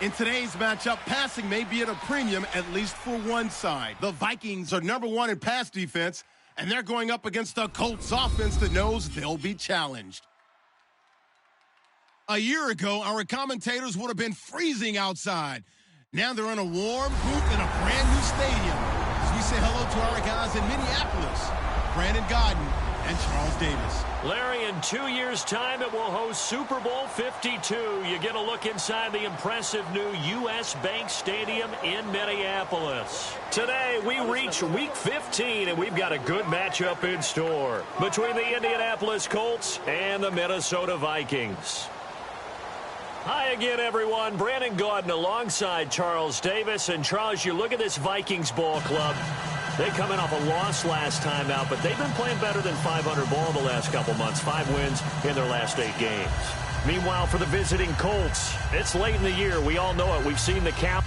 In today's matchup, passing may be at a premium, at least for one side. The Vikings are #1 in pass defense, and they're going up against a Colts offense that knows they'll be challenged. A year ago, our commentators would have been freezing outside. Now they're in a warm booth in a brand new stadium. As we say hello to our guys in Minneapolis, Brandon Gaudin and Charles Davis. Larry, in 2 years' time, it will host Super Bowl 52. You get a look inside the impressive new U.S. Bank Stadium in Minneapolis. Today, we reach Week 15, and we've got a good matchup in store between the Indianapolis Colts and the Minnesota Vikings. Hi again, everyone. Brandon Gaudin alongside Charles Davis. And, Charles, you look at this Vikings ball club. They come in off a loss last time out, but they've been playing better than 500 ball the last couple months. 5 wins in their last 8 games. Meanwhile, for the visiting Colts, it's late in the year. We all know it. We've seen the count.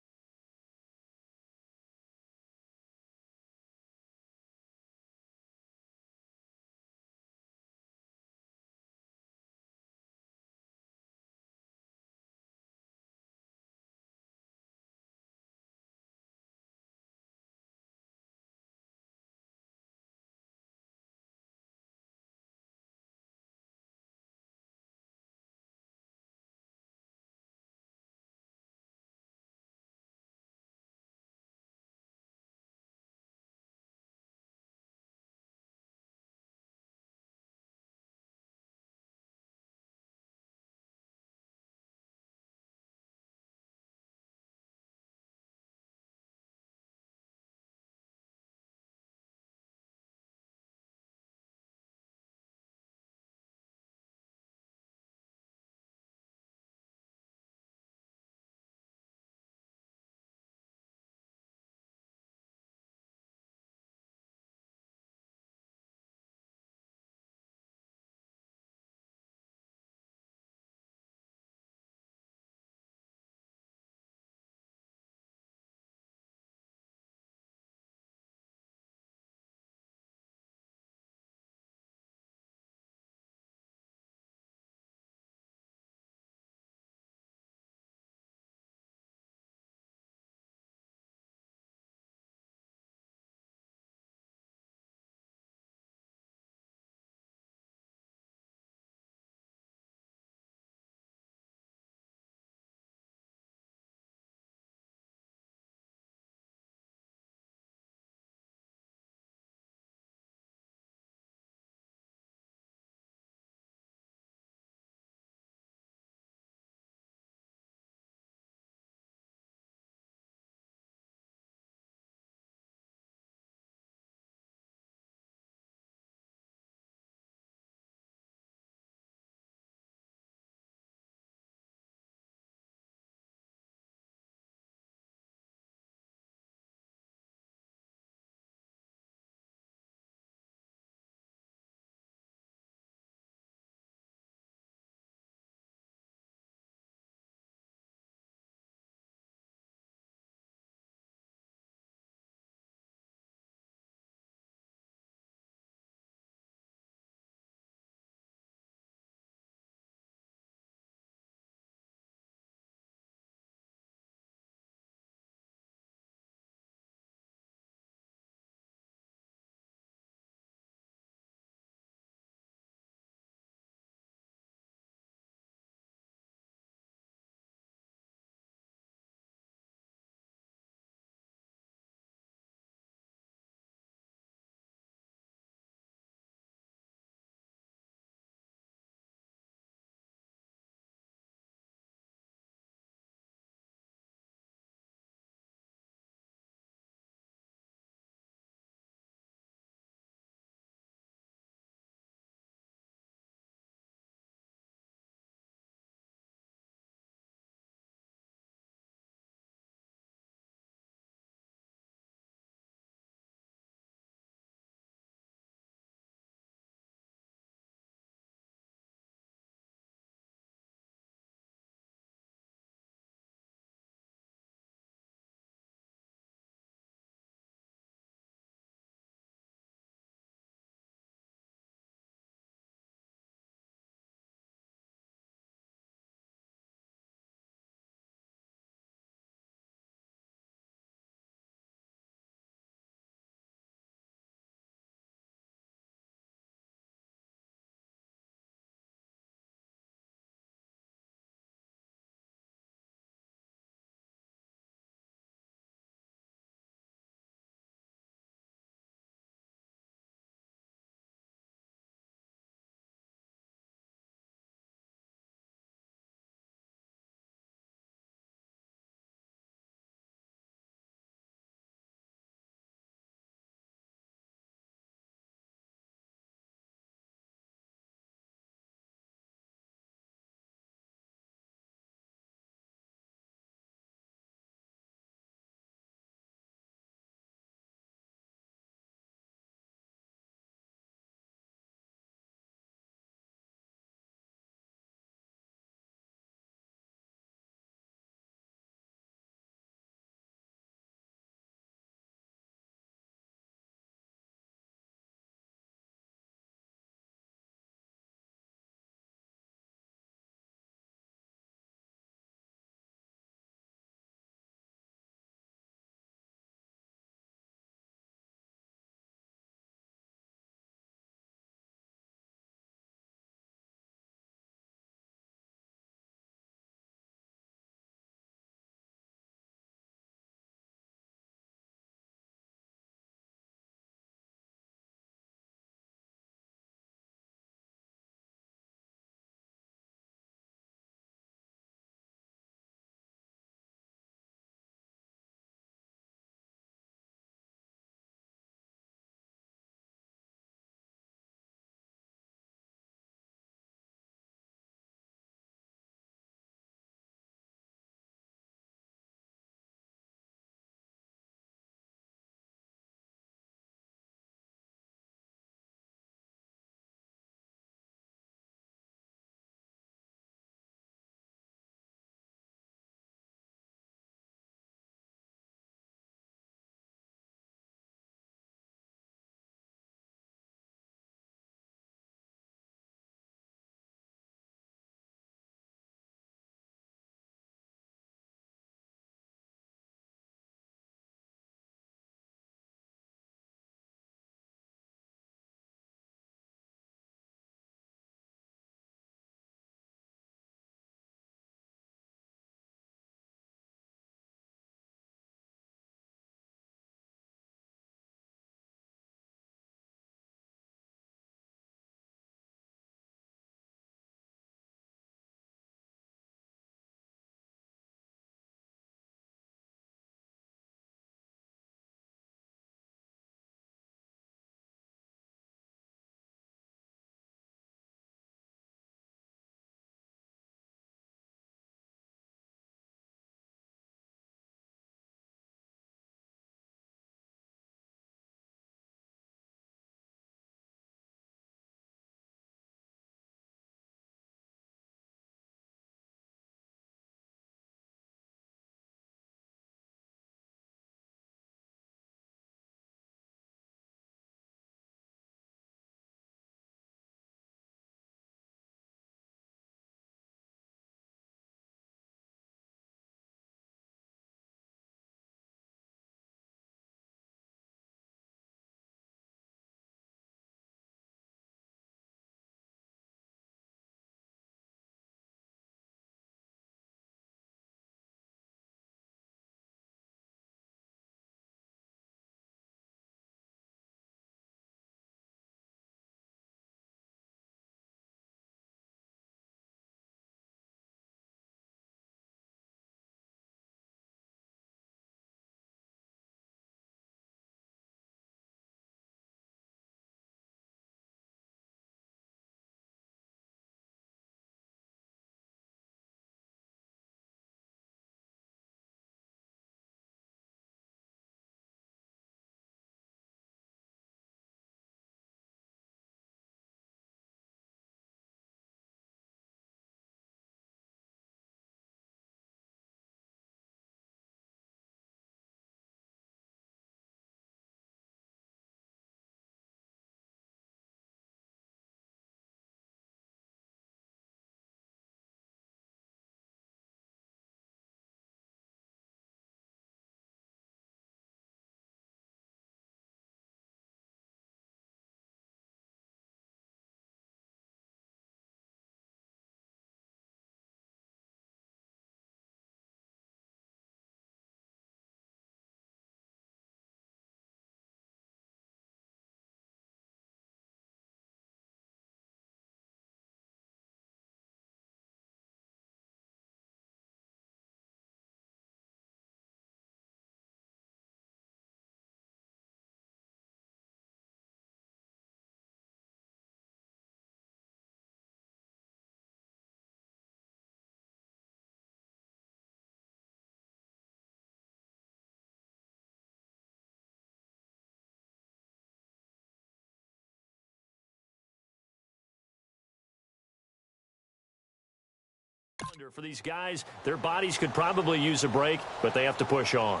For these guys, their bodies could probably use a break, but they have to push on.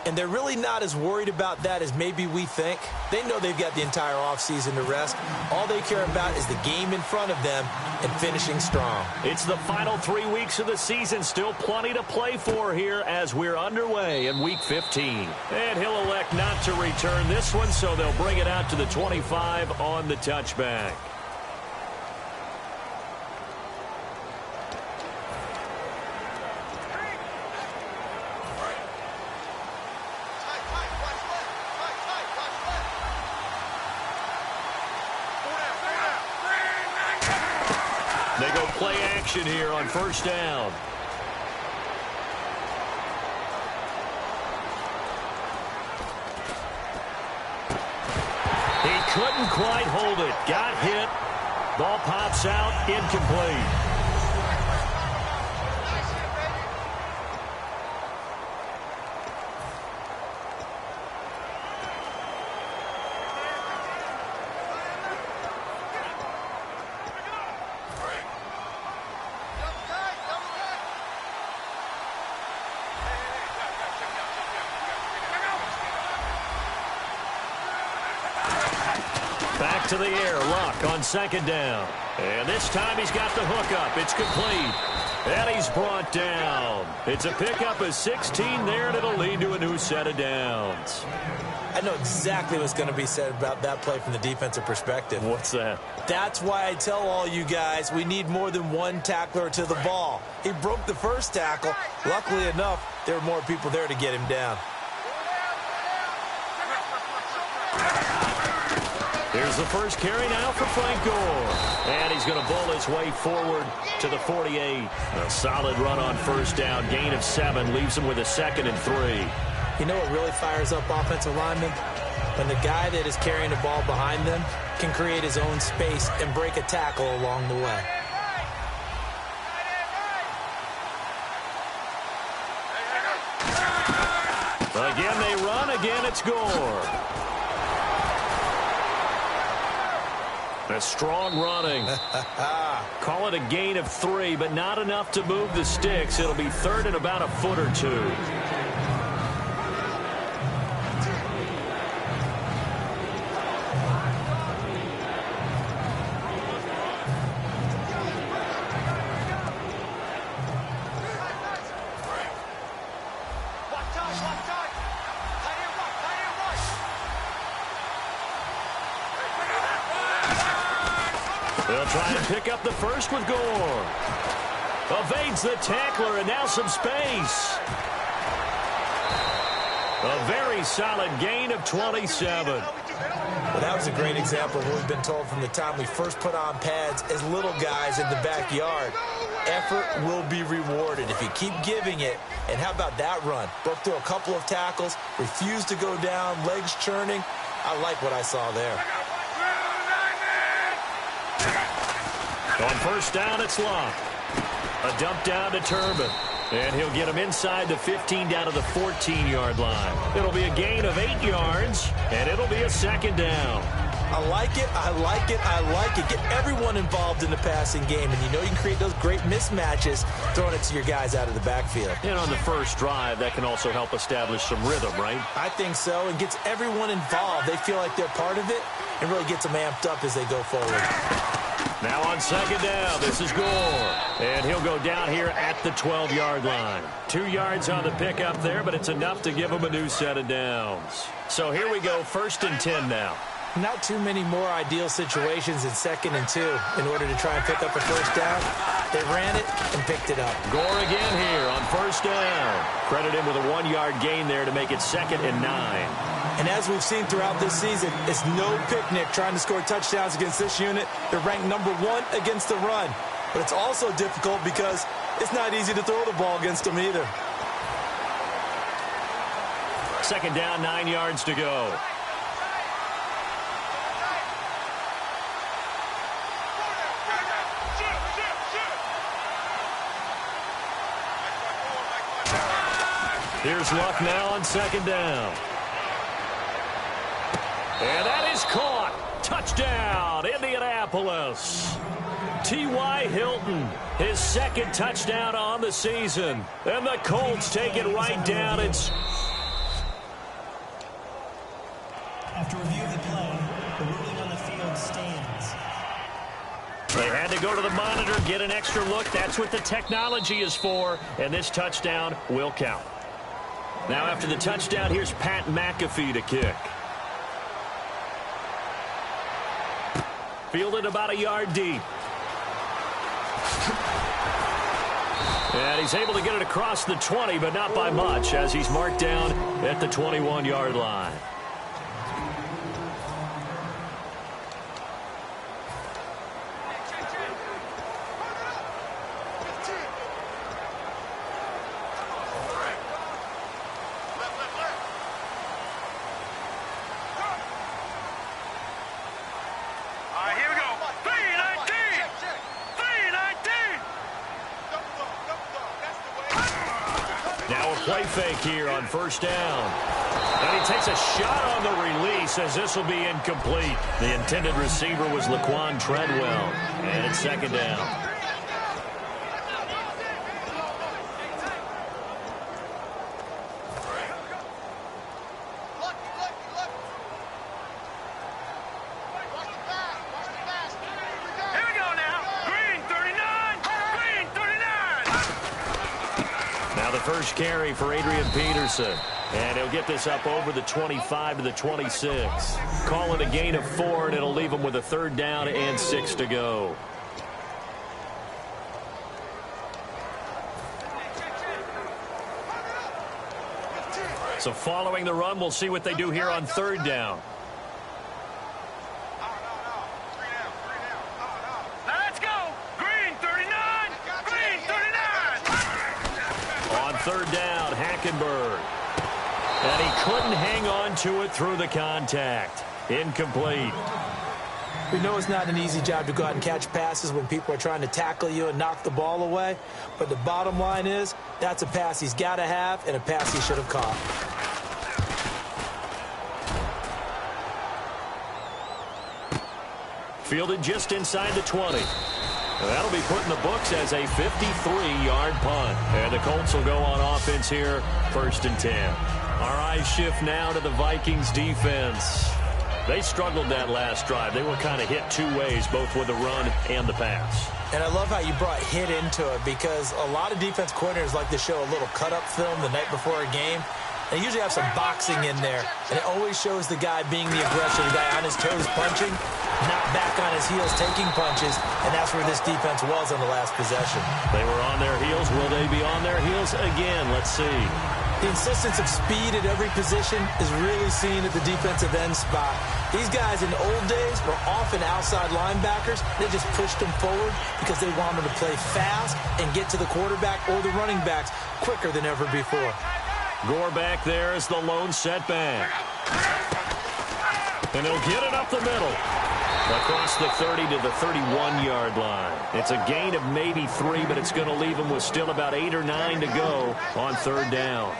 And they're really not as worried about that as maybe we think. They know they've got the entire offseason to rest. All they care about is the game in front of them and finishing strong. It's the final 3 weeks of the season. Still plenty to play for here as we're underway in Week 15. And he'll elect not to return this one, so they'll bring it out to the 25 on the touchback. They go play action here on first down. He couldn't quite hold it. Got hit. Ball pops out. Incomplete. Back to the air, Luck on second down. And this time he's got the hook up. It's complete. And he's brought down. It's a pickup of 16 there, and it'll lead to a new set of downs. I know exactly what's going to be said about that play from the defensive perspective. What's that? That's why I tell all you guys we need more than one tackler to the ball. He broke the first tackle. Luckily enough, there were more people there to get him down. Here's the first carry now for Frank Gore. And he's going to bowl his way forward to the 48. A solid run on first down. Gain of 7 leaves him with a 2nd and 3. You know what really fires up offensive linemen? When the guy that is carrying the ball behind them can create his own space and break a tackle along the way. Again they run. Again it's Gore. A strong running. Call it a gain of 3, but not enough to move the sticks. It'll be 3rd and about a foot or 2. They'll try and pick up the first with Gore. Evades the tackler, and now some space. A very solid gain of 27. Well, that was a great example of what we've been told from the time we first put on pads as little guys in the backyard. Effort will be rewarded if you keep giving it. And how about that run? Broke through a couple of tackles, refused to go down, legs churning. I like what I saw there. On first down, it's Luck. A dump down to Turbin. And he'll get him inside the 15 down to the 14-yard line. It'll be a gain of 8 yards, and it'll be a 2nd down. I like it, I like it, I like it. Get everyone involved in the passing game, and you know you can create those great mismatches throwing it to your guys out of the backfield. And on the first drive, that can also help establish some rhythm, right? I think so, and gets everyone involved. They feel like they're part of it, and really gets them amped up as they go forward. Now on 2nd down, this is Gore. And he'll go down here at the 12-yard line. 2 yards on the pickup there, but it's enough to give him a new set of downs. So here we go, 1st and 10 now. Not too many more ideal situations in 2nd and 2 in order to try and pick up a first down. They ran it and picked it up. Gore again here on first down. Credit him with a 1-yard gain there to make it 2nd and 9. And as we've seen throughout this season, it's no picnic trying to score touchdowns against this unit. They're ranked number 1 against the run. But it's also difficult because it's not easy to throw the ball against them either. 2nd down, 9 yards to go. Here's Luck now on 2nd down. And that is caught. Touchdown, Indianapolis. T.Y. Hilton, his second touchdown on the season. And the Colts take it right down. After review of the play, the ruling on the field stands. They had to go to the monitor, get an extra look. That's what the technology is for. And this touchdown will count. Now after the touchdown, here's Pat McAfee to kick. Fielded about a yard deep. And he's able to get it across the 20, but not by much, as he's marked down at the 21-yard line. Play fake here on first down. And he takes a shot on the release as this will be incomplete. The intended receiver was Laquan Treadwell. And it's second down. First carry for Adrian Peterson. And he'll get this up over the 25 to the 26. Call it a gain of 4, and it'll leave him with a third down and 6 to go. So following the run, we'll see what they do here on third down. Third down, Hackenberg. And he couldn't hang on to it through the contact. Incomplete. We know it's not an easy job to go out and catch passes when people are trying to tackle you and knock the ball away. But the bottom line is, that's a pass he's got to have and a pass he should have caught. Fielded just inside the 20. That'll be put in the books as a 53-yard punt. And the Colts will go on offense here, 1st and 10. Our eyes shift now to the Vikings defense. They struggled that last drive. They were kind of hit two ways, both with the run and the pass. And I love how you brought hit into it, because a lot of defense coordinators like to show a little cut-up film the night before a game. They usually have some boxing in there, and it always shows the guy being the aggressor, the guy on his toes punching, not back on his heels taking punches, and that's where this defense was on the last possession. They were on their heels. Will they be on their heels again? Let's see. The insistence of speed at every position is really seen at the defensive end spot. These guys in the old days were often outside linebackers. They just pushed them forward because they wanted to play fast and get to the quarterback or the running backs quicker than ever before. Gore back there is the lone setback. And he'll get it up the middle. Across the 30 to the 31-yard line. It's a gain of maybe 3, but it's going to leave him with still about 8 or 9 to go on third down.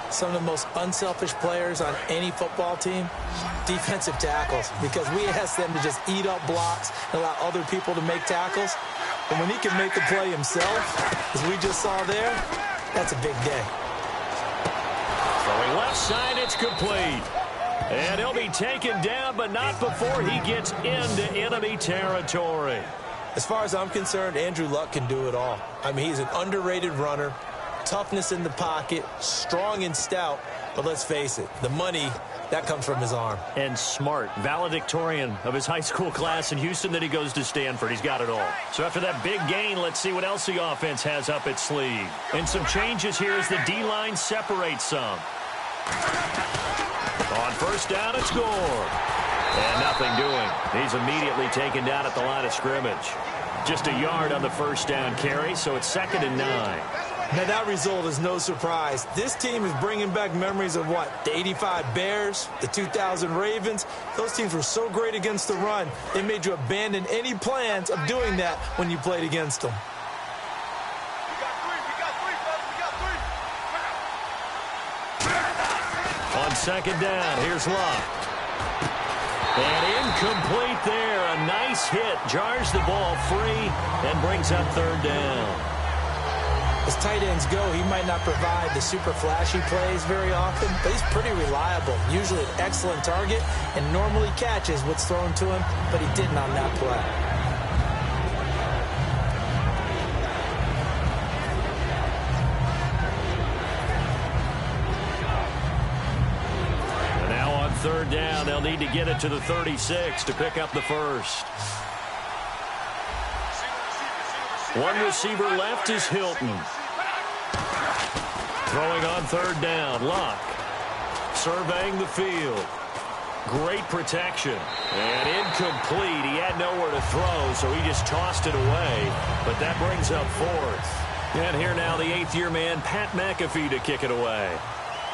Some of the most unselfish players on any football team, defensive tackles, because we ask them to just eat up blocks and allow other people to make tackles. And when he can make the play himself, as we just saw there, that's a big day. Throwing left side, it's complete. And he'll be taken down, but not before he gets into enemy territory. As far as I'm concerned, Andrew Luck can do it all. I mean, he's an underrated runner, toughness in the pocket, strong and stout. But let's face it, the money, that comes from his arm. And smart, valedictorian of his high school class in Houston, then he goes to Stanford. He's got it all. So after that big gain, let's see what else the offense has up its sleeve. And some changes here as the D-line separates some. On first down, it's Gore. And nothing doing. He's immediately taken down at the line of scrimmage. Just a yard on the first down carry, so it's 2nd and 9. Now, that result is no surprise. This team is bringing back memories of what? The 85 Bears, the 2000 Ravens. Those teams were so great against the run, they made you abandon any plans of doing that when you played against them. On second down, here's Luck. And incomplete there. A nice hit. Jars the ball free and brings up third down. As tight ends go, he might not provide the super flashy plays very often, but he's pretty reliable. Usually an excellent target and normally catches what's thrown to him, but he didn't on that play. And now on third down, they'll need to get it to the 36 to pick up the first. One receiver left is Hilton. Throwing on third down, Luck. Surveying the field. Great protection. And incomplete. He had nowhere to throw, so he just tossed it away. But that brings up fourth. And here now the eighth-year man, Pat McAfee, to kick it away.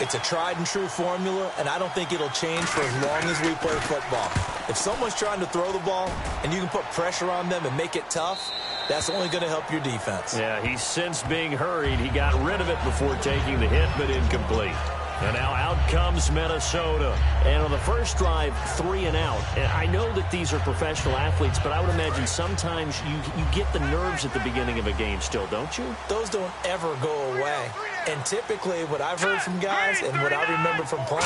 It's a tried-and-true formula, and I don't think it'll change for as long as we play football. If someone's trying to throw the ball and you can put pressure on them and make it tough, that's only going to help your defense. Yeah, he's since being hurried. He got rid of it before taking the hit, but incomplete. And now out comes Minnesota. And on the first drive, 3 and out. And I know that these are professional athletes, but I would imagine sometimes you get the nerves at the beginning of a game still, don't you? Those don't ever go away. And typically what I've heard from guys and what I remember from playing,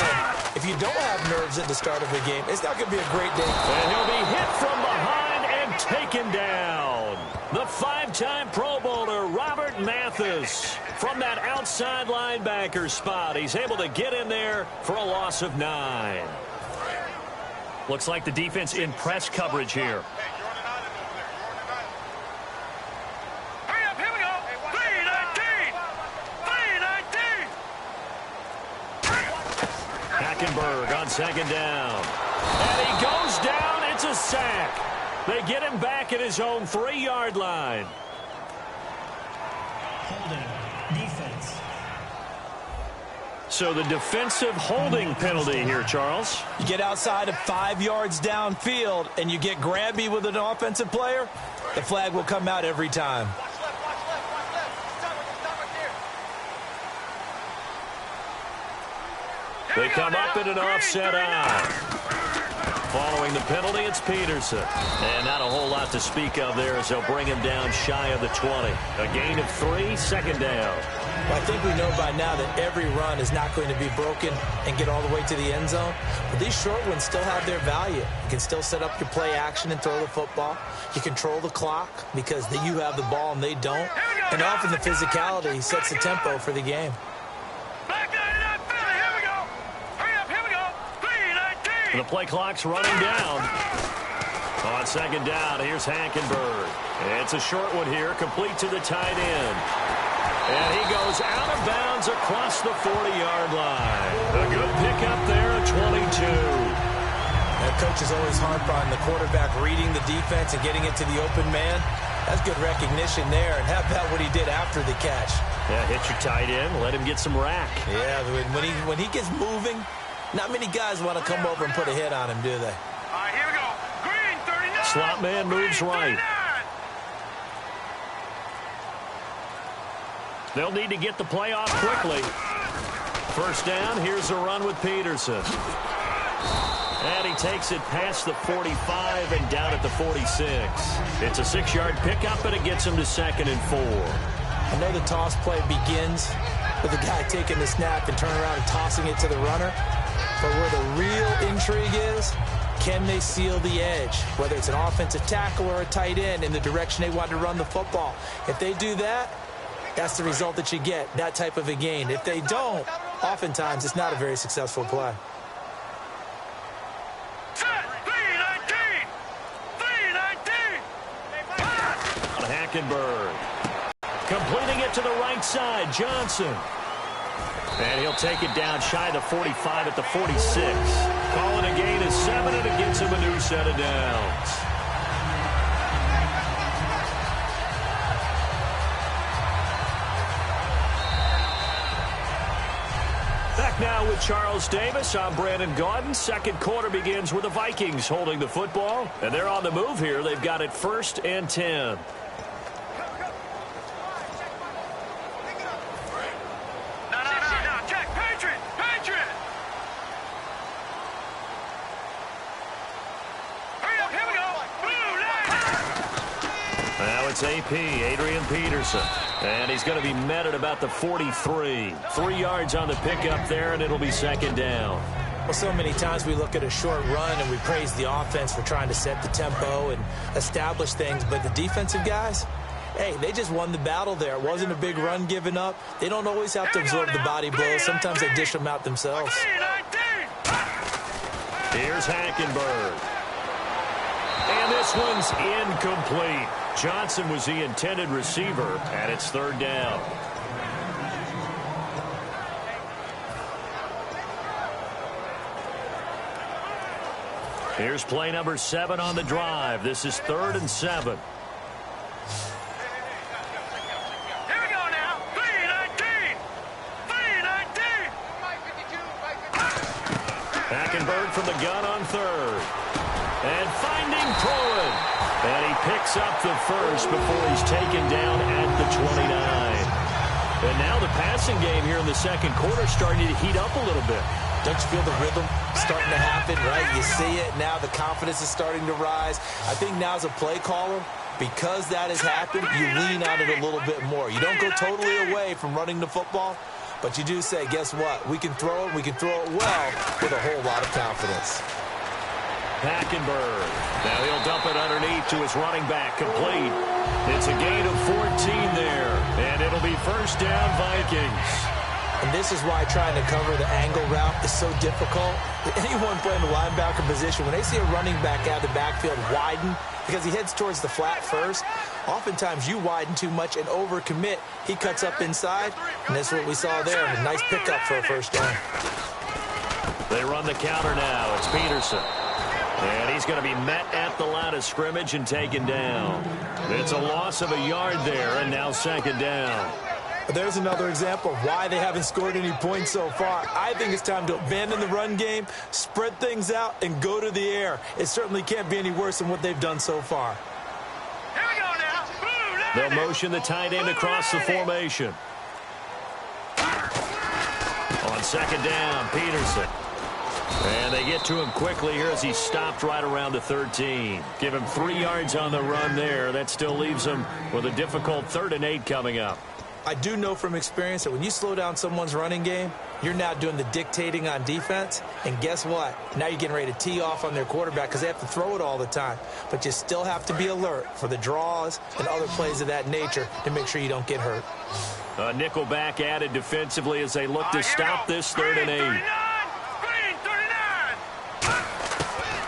if you don't have nerves at the start of a game, it's not going to be a great day. And he'll be hit from behind and taken down. The 5-time Pro Bowler, Robert Mathis, from that outside linebacker spot. He's able to get in there for a loss of 9. Looks like the defense in press coverage here. Hackenberg on second down. And he goes down. It's a sack. They get him back at his own 3-yard line. Holding. Defense. So the defensive holding penalty here, Charles. You get outside of 5 yards downfield and you get grabby with an offensive player, the flag will come out every time. They come up in an offset eye. Following the penalty, it's Peterson. And not a whole lot to speak of there as they'll bring him down shy of the 20. A gain of 3, second down. Well, I think we know by now that every run is not going to be broken and get all the way to the end zone. But these short ones still have their value. You can still set up your play action and throw the football. You control the clock because you have the ball and they don't. And often the physicality sets the tempo for the game. The play clock's running down. On second down, here's Hackenberg. It's a short one here, complete to the tight end. And he goes out of bounds across the 40-yard line. A good pickup there at 22. That coach is always harp on the quarterback reading the defense and getting it to the open man. That's good recognition there. And how about what he did after the catch? Yeah, hit your tight end, let him get some rack. Yeah, when he gets moving, not many guys want to come over and put a hit on him, do they? All right, here we go. Green, 39. Slot man moves right. They'll need to get the play off quickly. First down, here's a run with Peterson. And he takes it past the 45 and down at the 46. It's a 6-yard pickup, and it gets him to 2nd and 4. I know the toss play begins with the guy taking the snap and turning around and tossing it to the runner. But where the real intrigue is, can they seal the edge? Whether it's an offensive tackle or a tight end in the direction they want to run the football. If they do that, that's the result that you get, that type of a gain. If they don't, oftentimes it's not a very successful play. Hackenberg. Completing it to the right side, Johnson. And he'll take it down shy of the 45 at the 46. Calling a gain of 7, and it gets him a new set of downs. Back now with Charles Davis. I'm Brandon Gaudin. Second quarter begins with the Vikings holding the football. And they're on the move here. They've got it 1st and 10. It's AP, Adrian Peterson. And he's going to be met at about the 43. 3 yards on the pickup there, and it'll be second down. Well, so many times we look at a short run and we praise the offense for trying to set the tempo and establish things. But the defensive guys, hey, they just won the battle there. It wasn't a big run given up. They don't always have to absorb the body blows. Sometimes they dish them out themselves. Here's Hackenberg. And this one's incomplete. Johnson was the intended receiver, and it's third down. Here's play number 7 on the drive. This is 3rd and 7. Here we go now. 3-19. 3-19. Hackenberg from the gun on 3rd. And finding Cohen. And he picks up the first before he's taken down at the 29. And now the passing game here in the second quarter is starting to heat up a little bit. Don't you feel the rhythm starting to happen, right? You see it. Now the confidence is starting to rise. I think now as a play caller, because that has happened, you lean on it a little bit more. You don't go totally away from running the football, but you do say, guess what? We can throw it. We can throw it well with a whole lot of confidence. Hackenberg. Now he'll dump it underneath to his running back. Complete. It's a gain of 14 there. And it'll be first down, Vikings. And this is why trying to cover the angle route is so difficult. Anyone playing the linebacker position, when they see a running back out of the backfield widen, because he heads towards the flat first, oftentimes you widen too much and overcommit. He cuts up inside, and that's what we saw there. A nice pickup for a first down. They run the counter now. It's Peterson. And he's going to be met at the line of scrimmage and taken down. It's a loss of a yard there, and now second down. There's another example of why they haven't scored any points so far. I think it's time to abandon the run game, spread things out, and go to the air. It certainly can't be any worse than what they've done so far. Here we go now. They'll motion the tight end across the formation. On second down, Peterson. And they get to him quickly here as he stopped right around the 13. Give him 3 yards on the run there. That still leaves him with a difficult 3rd and 8 coming up. I do know from experience that when you slow down someone's running game, you're now doing the dictating on defense. And guess what? Now you're getting ready to tee off on their quarterback because they have to throw it all the time. But you still have to be alert for the draws and other plays of that nature to make sure you don't get hurt. A nickel back added defensively as they look to stop this 3rd and 8.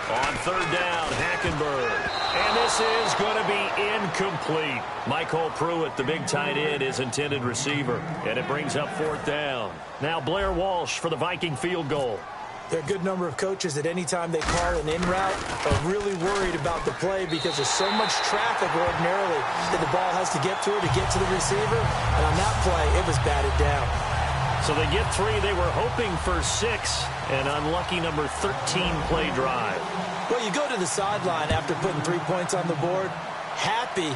On 3rd down, Hackenberg. And this is going to be incomplete. Michael Pruitt, the big tight end, is intended receiver. And it brings up 4th down. Now Blair Walsh for the Viking field goal. There are a good number of coaches at any time they call an in route are really worried about the play because there's so much traffic ordinarily that the ball has to get through to get to the receiver. And on that play, it was batted down. So they get 3. They were hoping for 6. An unlucky number 13 play drive. Well, you go to the sideline after putting 3 points on the board, happy,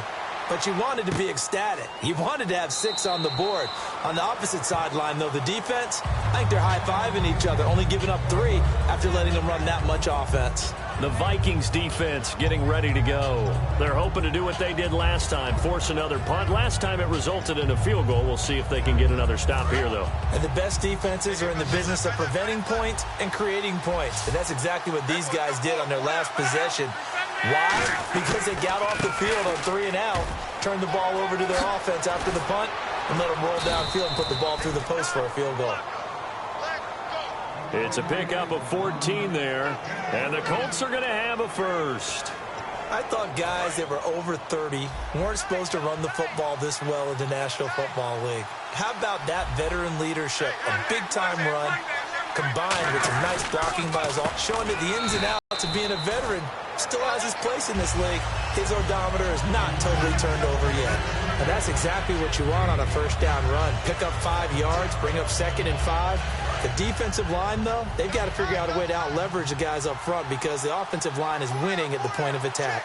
but you wanted to be ecstatic. You wanted to have 6 on the board. On the opposite sideline, though, the defense, I think they're high-fiving each other, only giving up 3 after letting them run that much offense. The Vikings defense getting ready to go. They're hoping to do what they did last time, force another punt. Last time it resulted in a field goal. We'll see if they can get another stop here, though. And the best defenses are in the business of preventing points and creating points. And that's exactly what these guys did on their last possession. Why? Because they got off the field on 3 and out, turned the ball over to their offense after the punt, and let them roll downfield and put the ball through the post for a field goal. It's a pickup of 14 there, and the Colts are going to have a first. I thought guys that were over 30 weren't supposed to run the football this well in the National Football League. How about that veteran leadership? A big-time run combined with some nice blocking by his all, showing that the ins and outs of being a veteran still has his place in this league. His odometer is not totally turned over yet. And that's exactly what you want on a first down run. Pick up 5 yards, bring up 2nd and 5. The defensive line, though, they've got to figure out a way to out-leverage the guys up front because the offensive line is winning at the point of attack.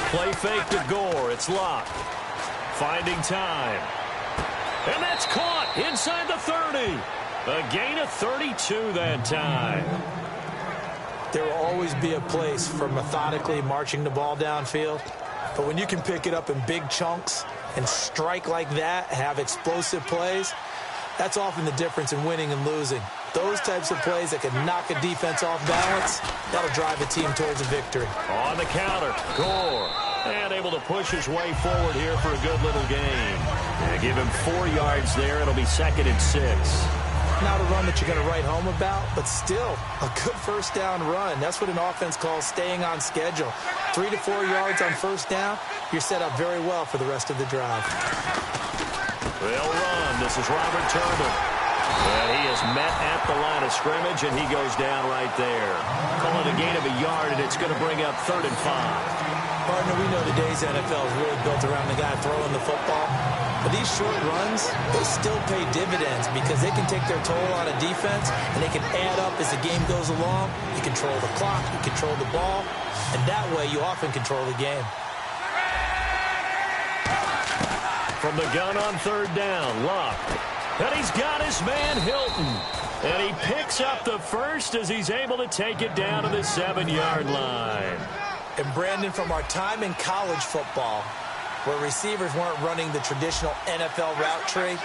Play fake to Gore. It's locked. Finding time. And that's caught inside the 30. A gain of 32 that time. there will always be a place for methodically marching the ball downfield. But when you can pick it up in big chunks and strike like that, have explosive plays, that's often the difference in winning and losing. Those types of plays that can knock a defense off balance, that'll drive a team towards a victory. On the counter, Gore. And able to push his way forward here for a good little gain. And give him 4 yards there. It'll be 2nd and 6. Not a run that you're going to write home about, but still a good first down run. That's what an offense calls staying on schedule. 3 to 4 yards on first down, you're set up very well for the rest of the drive. They'll run. This is Robert Turbin. And he is met at the line of scrimmage, and he goes down right there. Calling a gain of a yard, and it's going to bring up 3rd and 5. Partner, we know today's NFL is really built around the guy throwing the football. But these short runs, they still pay dividends because they can take their toll on a defense, and they can add up as the game goes along. You control the clock, you control the ball, and that way you often control the game. From the gun on 3rd down, Luck. And he's got his man Hilton. And he picks up the first as he's able to take it down to the 7-yard line. And Brandon, from our time in college football, where receivers weren't running the traditional NFL route tree,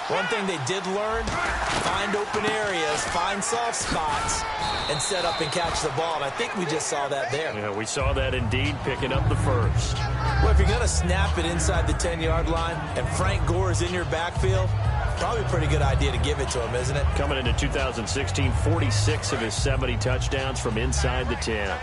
one thing they did learn, find open areas, find soft spots, and set up and catch the ball. And I think we just saw that there. Yeah, we saw that indeed, picking up the first. Well, if you're going to snap it inside the 10-yard line and Frank Gore is in your backfield, probably a pretty good idea to give it to him, isn't it? Coming into 2016, 46 of his 70 touchdowns from inside the 10.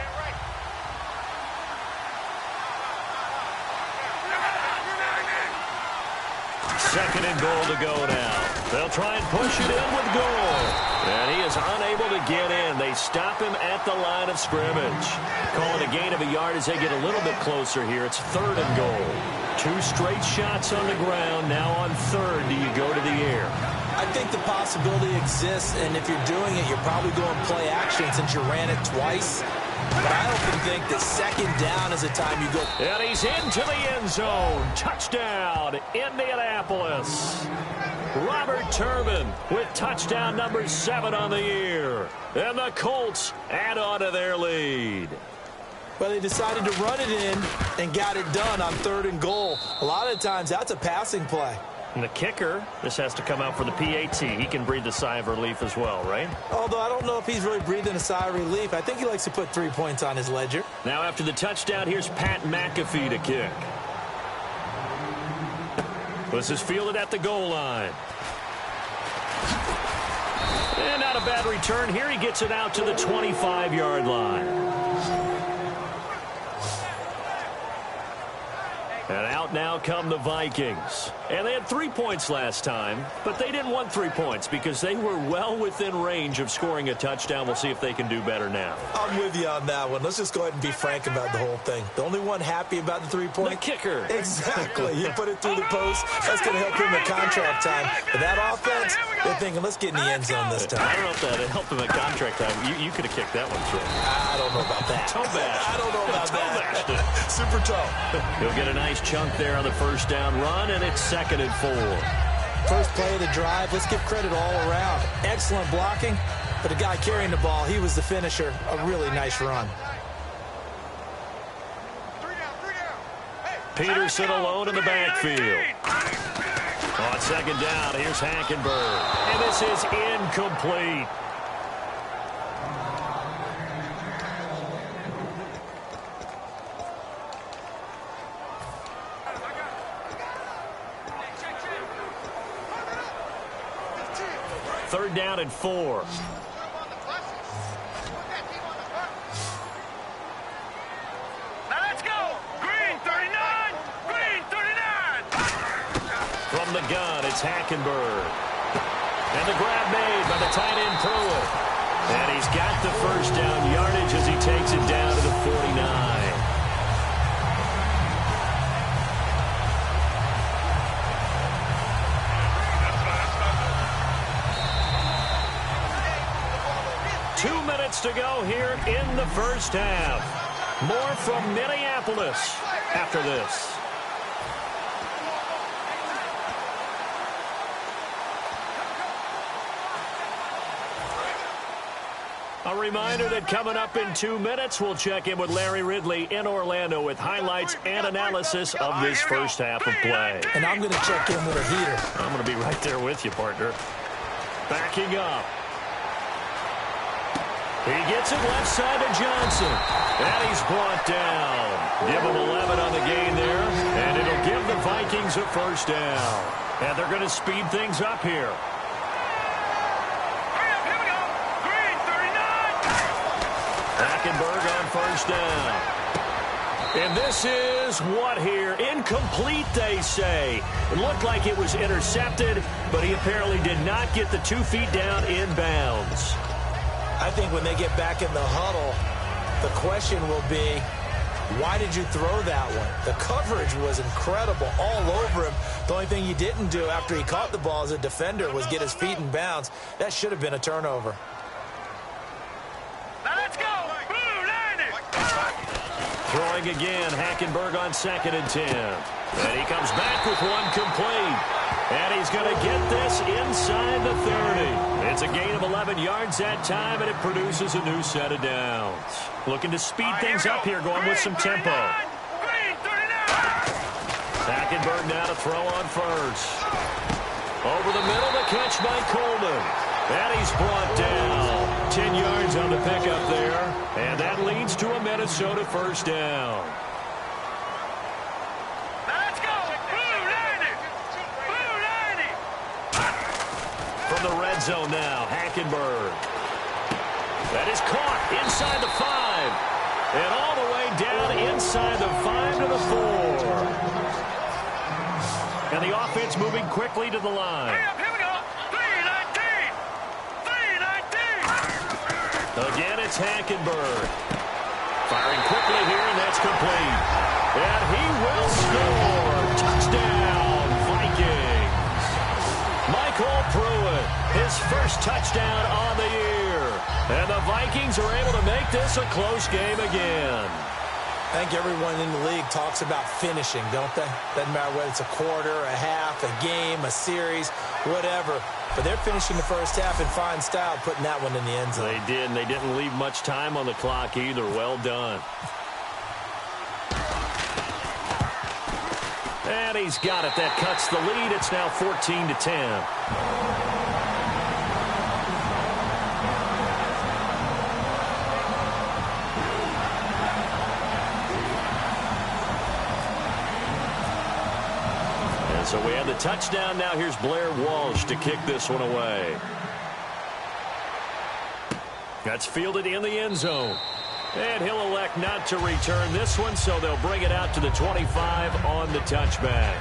Second and goal to go now. They'll try and push it in with Gore. And he is unable to get in. They stop him at the line of scrimmage. Calling a gain of a yard as they get a little bit closer here. It's 3rd and goal. 2 straight shots on the ground. Now on 3rd, do you go to the air? I think the possibility exists, and if you're doing it, you're probably going play action since you ran it twice. But I often think that 2nd down is the time you go. And he's into the end zone. Touchdown, Indianapolis. Robert Turbin with touchdown number 7 on the year. And the Colts add on to their lead. Well, they decided to run it in and got it done on 3rd and goal. A lot of times, that's a passing play. And the kicker, this has to come out for the PAT. He can breathe a sigh of relief as well, right? Although I don't know if he's really breathing a sigh of relief. I think he likes to put 3 points on his ledger. Now after the touchdown, here's Pat McAfee to kick. This is fielded at the goal line. And not a bad return here. He gets it out to the 25-yard line. And out now come the Vikings. And they had 3 points last time, but they didn't want 3 points because they were well within range of scoring a touchdown. We'll see if they can do better now. I'm with you on that one. Let's just go ahead and be frank about the whole thing. The only one happy about the 3-point? The kicker. Exactly. He put it through the post. That's going to help him at contract time. But that offense, they're thinking, let's get in the end zone this time. I don't know if that helped him at contract time. You could have kicked that one through. I don't know about that. Toe bash. I don't know about that. Super toe. He'll get a nice chunk there on the first down run, and it's 2nd and 4. First play of the drive. Let's give credit all around. Excellent blocking, but the guy carrying the ball, he was the finisher. A really nice run. Peterson alone in the backfield. On 2nd down, here's Hackenberg. And this is incomplete. Third down and 4. Now let's go. Green 39. Green 39. From the gun, it's Hackenberg. And the grab made by the tight end Pruitt. And he's got the first down yardage as he takes it down to the 49. To go here in the first half. More from Minneapolis after this. A reminder that coming up in 2 minutes, we'll check in with Larry Ridley in Orlando with highlights and analysis of this first half of play. And I'm going to check in with a heater. I'm going to be right there with you, partner. Backing up. He gets it left side to Johnson. And he's brought down. Give him 11 on the gain there. And it'll give the Vikings a first down. And they're going to speed things up here. Hackenberg on first down. And this is what here? Incomplete, they say. It looked like it was intercepted, but he apparently did not get the 2 feet down in bounds. I think when they get back in the huddle, the question will be, why did you throw that one? The coverage was incredible all over him. The only thing he didn't do after he caught the ball as a defender was get his feet in bounds. That should have been a turnover. Now let's go. Throwing again, Hackenberg on 2nd and 10. And he comes back with one complete. And he's going to get this inside the 30. It's a gain of 11 yards that time, and it produces a new set of downs. Looking to speed things up here, going with some tempo. Hackenberg now to throw on first. Over the middle, the catch by Coleman. And he's brought down. 10 yards on the pickup there. And that leads to a Minnesota first down. Let's go. From the red zone now, Hackenberg. That is caught inside the 5. And all the way down inside the 5 to the 4. And the offense moving quickly to the line. Here we go. 319. Again, it's Hackenberg. Firing quickly here, and that's complete. And he will score. Touchdown, Vikings. Michael Pruitt, his first touchdown on the year. And the Vikings are able to make this a close game again. I think everyone in the league talks about finishing, don't they? Doesn't matter whether it's a quarter, a half, a game, a series, whatever. But they're finishing the first half in fine style, putting that one in the end zone. They did, and they didn't leave much time on the clock either. Well done. And he's got it. That cuts the lead. It's now 14-10. So we have the touchdown. Now here's Blair Walsh to kick this one away. That's fielded in the end zone. And he'll elect not to return this one, so they'll bring it out to the 25 on the touchback.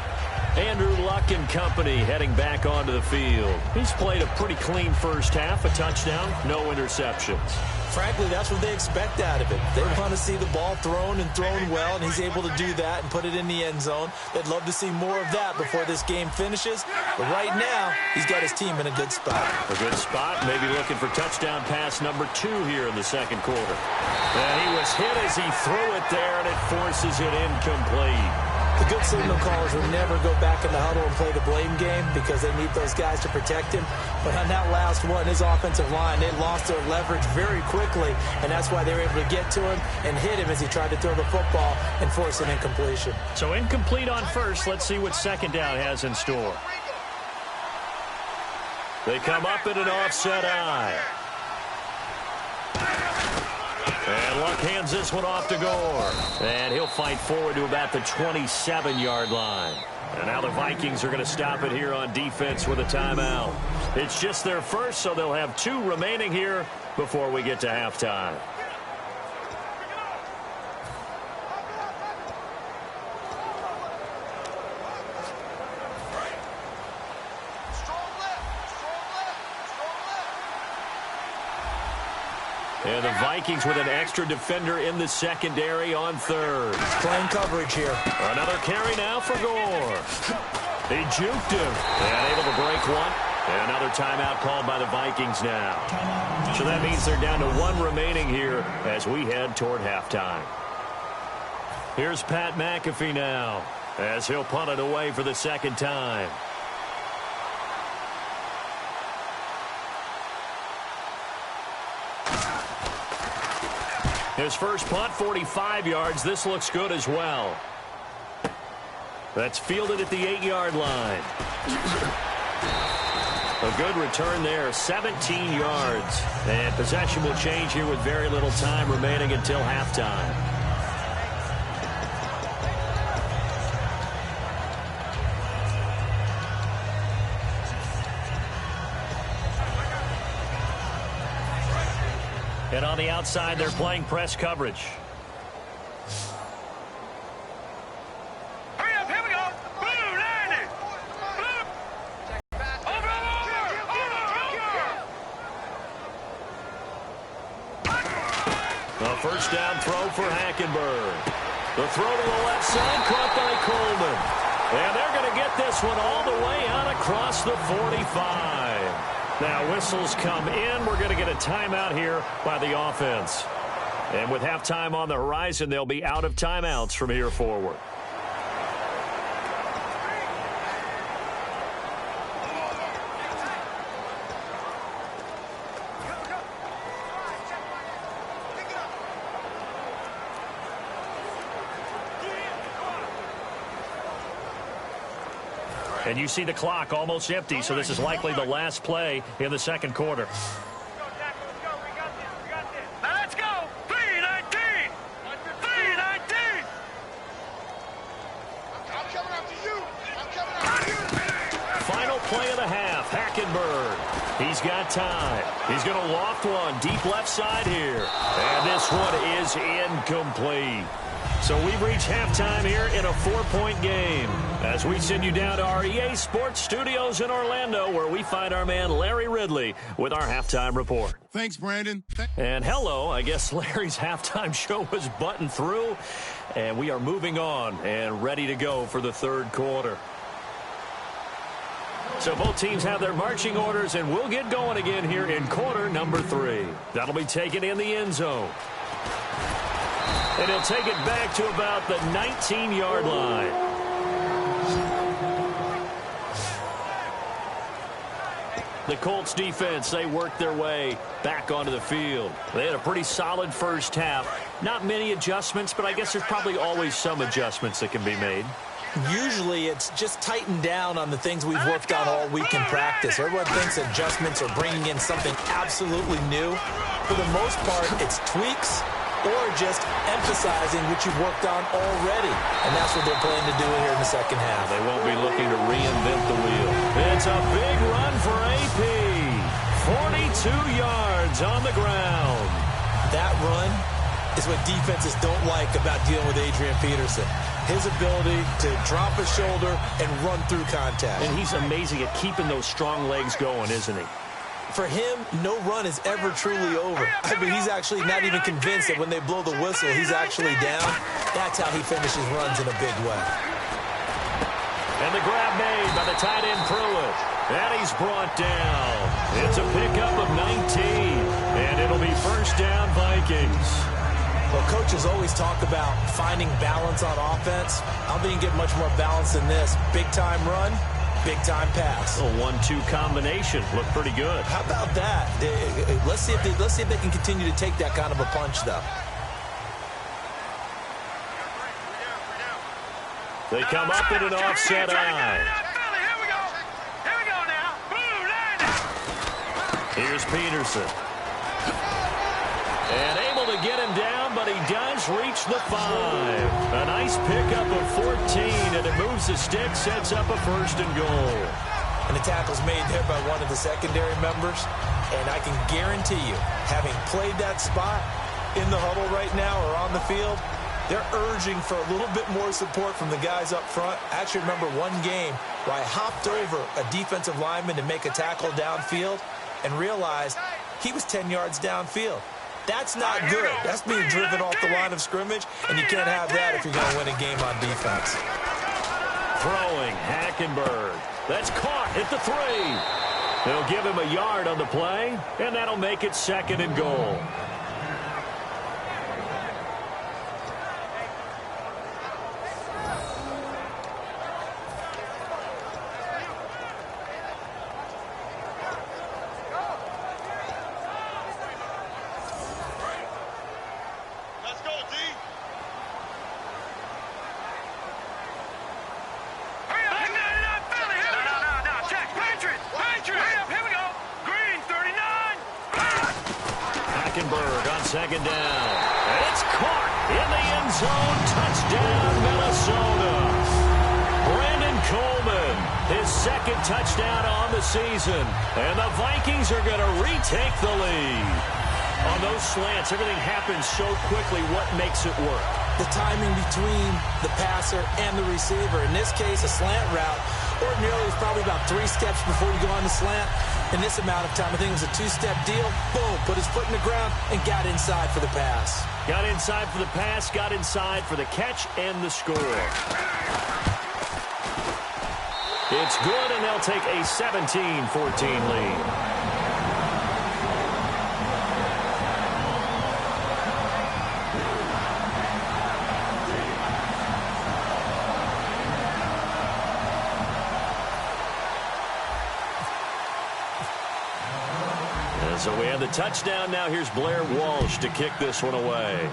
Andrew Luck and company heading back onto the field. He's played a pretty clean first half, a touchdown, no interceptions. Frankly, that's what they expect out of it. They want to see the ball thrown and thrown well, and he's able to do that and put it in the end zone. They'd love to see more of that before this game finishes. But right now, he's got his team in a good spot. A good spot, maybe looking for touchdown pass number 2 here in the second quarter. And he was hit as he threw it there, and it forces it incomplete. The good signal callers will never go back in the huddle and play the blame game because they need those guys to protect him. But on that last one, his offensive line, they lost their leverage very quickly, and that's why they were able to get to him and hit him as he tried to throw the football and force an incompletion. So incomplete on first. Let's see what second down has in store. They come up in an offset eye. And Luck hands this one off to Gore. And he'll fight forward to about the 27-yard line. And now the Vikings are going to stop it here on defense with a timeout. It's just their first, so they'll have 2 remaining here before we get to halftime. And the Vikings with an extra defender in the secondary on third. Playing coverage here. Another carry now for Gore. He juked him. And able to break one. And another timeout called by the Vikings now. So that means they're down to 1 remaining here as we head toward halftime. Here's Pat McAfee now as he'll punt it away for the second time. His first punt, 45 yards. This looks good as well. That's fielded at the 8-yard line. A good return there, 17 yards. And possession will change here with very little time remaining until halftime. And on the outside, they're playing press coverage. Hurry up, here we go. Blue, landing. Blue. Over. A first down throw for Hackenberg. The throw to the left side, caught by Coleman. And they're going to get this one all the way out across the 45. Now whistles come in. We're going to get a timeout here by the offense. And with halftime on the horizon, they'll be out of timeouts from here forward. And you see the clock almost empty, so this is likely the last play in the second quarter. Now let's go. 3-19. 3-19. I'm coming after you. Final play of the half, Hackenberg. He's got time. He's going to loft one deep left side here. And this one is incomplete. So we've reached halftime here in a 4-point game as we send you down to our EA Sports Studios in Orlando, where we find our man Larry Ridley with our halftime report. Thanks, Brandon. And hello, I guess Larry's halftime show was buttoned through, and we are moving on and ready to go for the third quarter. So both teams have their marching orders, and we'll get going again here in quarter number 3. That'll be taken in the end zone. And he'll take it back to about the 19-yard line. The Colts defense, they worked their way back onto the field. They had a pretty solid first half. Not many adjustments, but I guess there's probably always some adjustments that can be made. Usually it's just tightened down on the things we've worked on all week in practice. Everyone thinks adjustments are bringing in something absolutely new. For the most part, it's tweaks or just emphasizing what you've worked on already. And that's what they're planning to do here in the second half. They won't be looking to reinvent the wheel. It's a big run for AP. 42 yards on the ground. That run is what defenses don't like about dealing with Adrian Peterson. His ability to drop a shoulder and run through contact. And he's amazing at keeping those strong legs going, isn't he? For him, no run is ever truly over. I mean, he's actually not even convinced that when they blow the whistle, he's actually down. That's how he finishes runs in a big way. And the grab made by the tight end Pruitt. And he's brought down. It's a pickup of 19. And it'll be first down Vikings. Well, coaches always talk about finding balance on offense. I don't think you get much more balance than this. Big-time run, big-time pass. A 1-2 combination. Looked pretty good. How about that? Let's see if they can continue to take that kind of a punch, though. They come up in an offset eye. Here we go. Here we go now. Blue, landing. Here's Peterson. And able to get him down, but he does reach the 5. A nice pickup of 14, and it moves the stick, sets up a first and goal. And the tackle's made there by one of the secondary members. And I can guarantee you, having played that spot in the huddle right now or on the field, they're urging for a little bit more support from the guys up front. I actually remember one game where I hopped over a defensive lineman to make a tackle downfield and realized he was 10 yards downfield. That's not good. That's being driven off the line of scrimmage, and you can't have that if you're going to win a game on defense. Throwing, Hackenberg. That's caught at the 3. They'll give him a yard on the play, and that'll make it second and goal. second down. And it's caught in the end zone. Touchdown, Minnesota. Brandon Coleman, his second touchdown on the season. And the Vikings are going to retake the lead. On those slants, everything happens so quickly. What makes it work? The timing between the passer and the receiver. In this case, a slant route. Ordinarily, it's probably about 3 steps before you go on the slant. In this amount of time, I think it was a 2-step deal. Boom, put his foot in the ground and got inside for the pass. Got inside for the pass, got inside for the catch and the score. It's good, and they'll take a 17-14 lead. So we have the touchdown. Now here's Blair Walsh to kick this one away.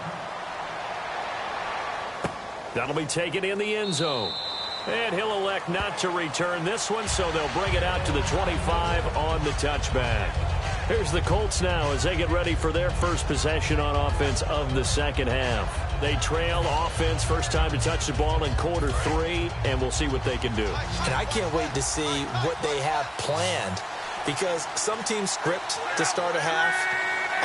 That'll be taken in the end zone. And he'll elect not to return this one, so they'll bring it out to the 25 on the touchback. Here's the Colts now as they get ready for their first possession on offense of the second half. They trail offense, first time to touch the ball in quarter 3, and we'll see what they can do. And I can't wait to see what they have planned. Because some teams script to start a half.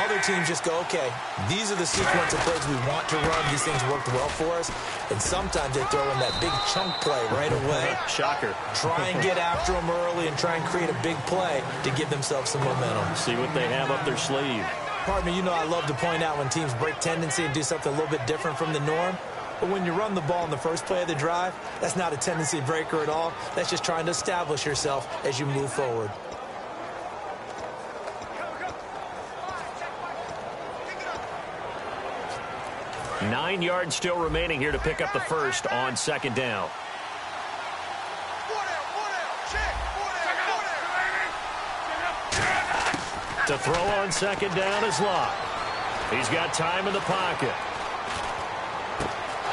Other teams just go, okay, these are the sequence of plays we want to run. These things worked well for us. And sometimes they throw in that big chunk play right away. Shocker. Try and get after them early and try and create a big play to give themselves some momentum. See what they have up their sleeve. Pardon me, you know I love to point out when teams break tendency and do something a little bit different from the norm. But when you run the ball in the first play of the drive, that's not a tendency breaker at all. That's just trying to establish yourself as you move forward. 9 yards still remaining here to pick up the first on second down. To throw on second down is Locke. He's got time in the pocket.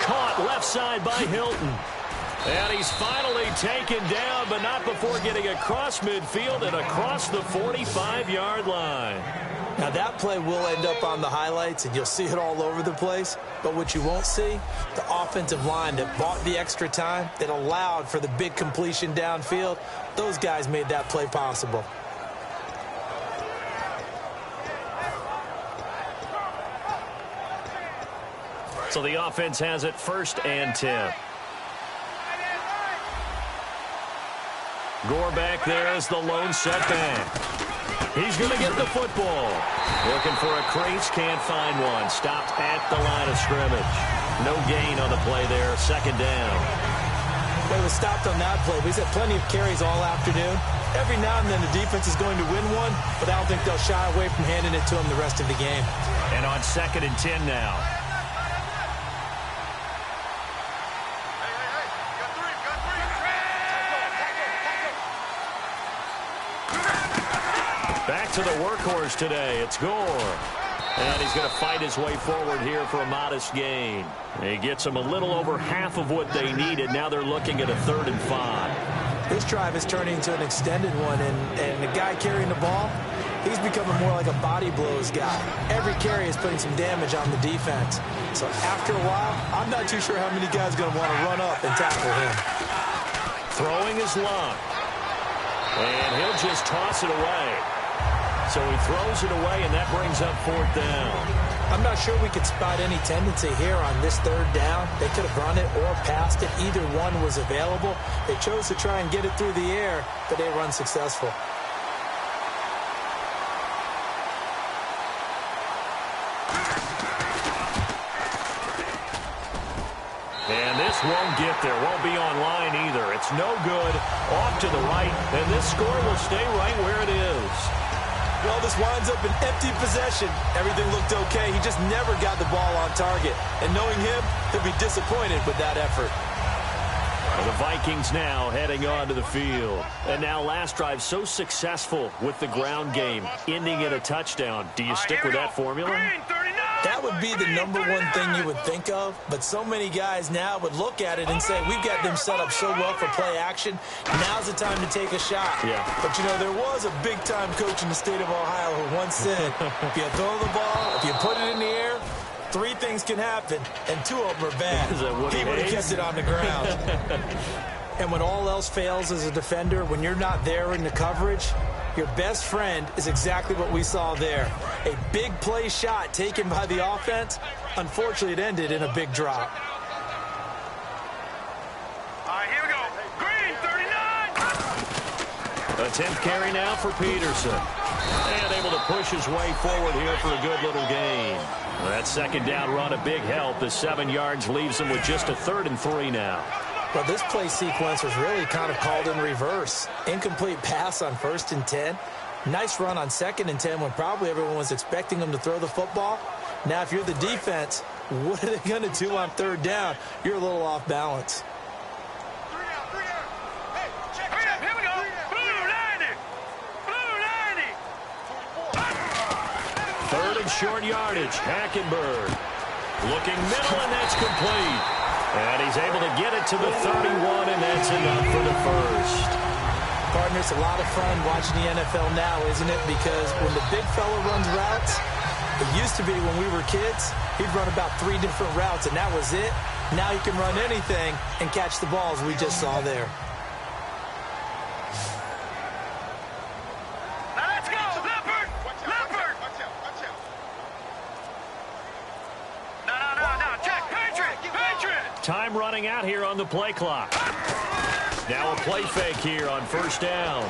Caught left side by Hilton. And he's finally taken down, but not before getting across midfield and across the 45-yard line. Now, that play will end up on the highlights, and you'll see it all over the place. But what you won't see, the offensive line that bought the extra time, that allowed for the big completion downfield, those guys made that play possible. So the offense has it 1st and 10. Gore back there is the lone setback. He's going to get the football. Looking for a crease, can't find one. Stopped at the line of scrimmage. No gain on the play there, second down. Well, he was stopped on that play, but he's had plenty of carries all afternoon. Every now and then the defense is going to win one, but I don't think they'll shy away from handing it to him the rest of the game. And on 2nd and 10 now. Back to the workhorse today. It's Gore. And he's going to fight his way forward here for a modest gain. He gets them a little over half of what they needed. Now they're looking at a 3rd and 5. This drive is turning into an extended one, and the guy carrying the ball, he's becoming more like a body blows guy. Every carry is putting some damage on the defense. So after a while, I'm not too sure how many guys are going to want to run up and tackle him. Throwing is Locke. And he'll just toss it away. So he throws it away, and that brings up 4th down. I'm not sure we could spot any tendency here on this 3rd down. They could have run it or passed it. Either one was available. They chose to try and get it through the air, but they were unsuccessful. And this won't get there. Won't be online either. It's no good. Off to the right, and this score will stay right where it is. Well, this winds up an empty possession. Everything looked okay. He just never got the ball on target. And knowing him, he'll be disappointed with that effort. Well, the Vikings now heading onto the field. And now last drive so successful with the ground game, ending in a touchdown. Do you stick with that formula? Green 39! That would be the number one thing you would think of, but so many guys now would look at it and say, we've got them set up so well for play action, now's the time to take a shot. Yeah. But, you know, there was a big-time coach in the state of Ohio who once said, if you throw the ball, if you put it in the air, 3 things can happen, and 2 of them are bad. He would have kept it on the ground. And when all else fails as a defender, when you're not there in the coverage, your best friend is exactly what we saw there. A big play shot taken by the offense. Unfortunately, it ended in a big drop. All right, here we go. Green, 39. A 10th carry now for Peterson. And able to push his way forward here for a good little gain. That second down run, a big help. The 7 yards leaves him with just a 3rd and 3 now. Well, this play sequence was really kind of called in reverse. Incomplete pass on 1st and 10. Nice run on 2nd and 10 when probably everyone was expecting him to throw the football. Now, if you're the defense, what are they going to do on 3rd down? You're a little off balance. Here we go. Blue 90. Blue 90. 3rd and short yardage. Hackenberg looking middle, and that's complete. And he's able to get it to the 31, and that's enough for the first. Partner, it's a lot of fun watching the NFL now, isn't it? Because when the big fella runs routes, it used to be when we were kids, he'd run about 3 different routes, and that was it. Now he can run anything and catch the balls we just saw there. Now let's go. Leopard. Leopard. No. Check. Patriot. Time running out here on the play clock. Now a play fake here on 1st down.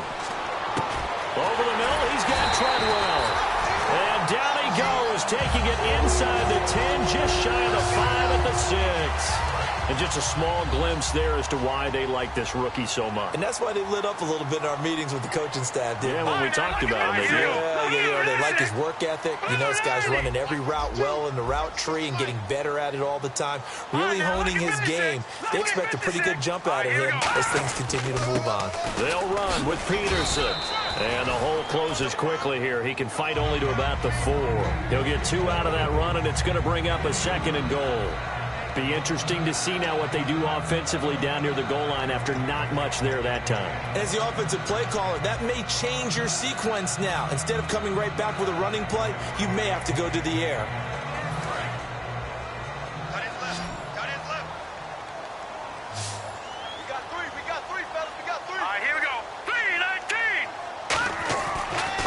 Over the middle, he's got Treadwell. And down he goes, taking it inside the 10, just shy of the 5 at the 6. And just a small glimpse there as to why they like this rookie so much. And that's why they lit up a little bit in our meetings with the coaching staff, didn't Yeah, when we talked about him, they did. Yeah, they like his work ethic. You know, this guy's running every route well in the route tree and getting better at it all the time, really honing his game. They expect a pretty good jump out of him as things continue to move on. They'll run with Peterson. And the hole closes quickly here. He can fight only to about the 4. He'll get 2 out of that run, and it's going to bring up a 2nd and goal. Be interesting to see now what they do offensively down near the goal line after not much there that time. As the offensive play caller, that may change your sequence now. Instead of coming right back with a running play, you may have to go to the air. Got his left. We got 3, fellas. We got 3. All right, here we go. 3-19.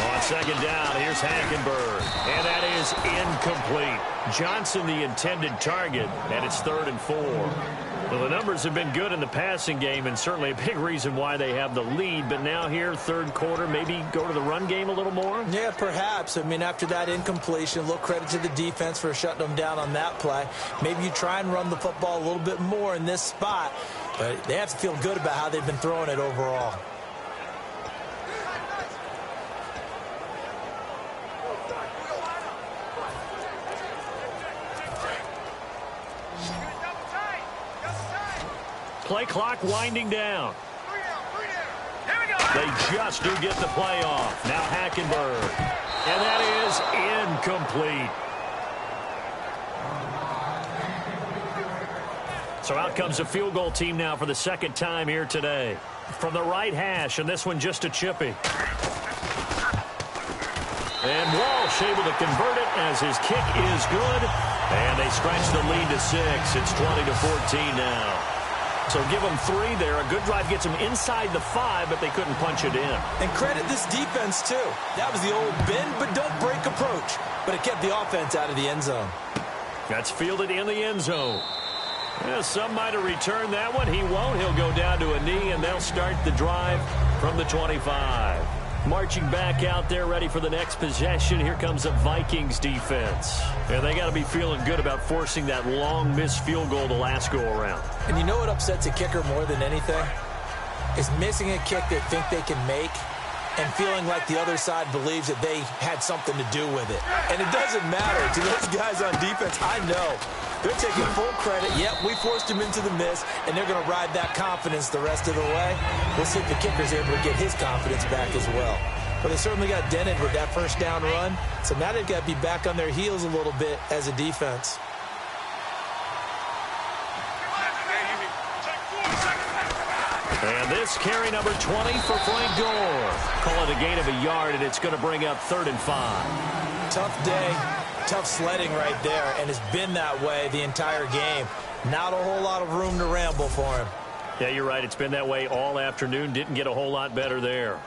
On 2nd down, here's Hackenberg. And that is incomplete. Johnson the intended target, and it's 3rd and 4. Well, the numbers have been good in the passing game, and certainly a big reason why they have the lead. But now here, 3rd quarter, maybe go to the run game a little more? Yeah, perhaps. I mean, after that incompletion, a little credit to the defense for shutting them down on that play. Maybe you try and run the football a little bit more in this spot, but they have to feel good about how they've been throwing it overall. Play clock winding down. 3 down. Here we go. They just do get the play off. Now Hackenberg. And that is incomplete. So out comes a field goal team now for the 2nd time here today. From the right hash, and this one just a chippy. And Walsh able to convert it as his kick is good. And they stretch the lead to 6. It's 20-14 now. So give them 3 there. A good drive gets them inside the 5, but they couldn't punch it in. And credit this defense, too. That was the old bend but don't break approach. But it kept the offense out of the end zone. That's fielded in the end zone. Yeah, some might have returned that one. He won't. He'll go down to a knee, and they'll start the drive from the 25. Marching back out there, ready for the next possession. Here comes the Vikings defense. And they got to be feeling good about forcing that long missed field goal the last go-around. And you know what upsets a kicker more than anything? Is missing a kick they think they can make and feeling like the other side believes that they had something to do with it. And it doesn't matter to those guys on defense. I know. They're taking full credit. Yep, we forced him into the miss, and they're going to ride that confidence the rest of the way. We'll see if the kicker's able to get his confidence back as well. Well, they certainly got dented with that first down run. So now they've got to be back on their heels a little bit as a defense. And this carry number 20 for Frank Gore. Call it a gain of a yard, and it's going to bring up 3rd and 5. Tough day, tough sledding right there, and it's been that way the entire game. Not a whole lot of room to ramble for him. Yeah, you're right. It's been that way all afternoon. Didn't get a whole lot better there.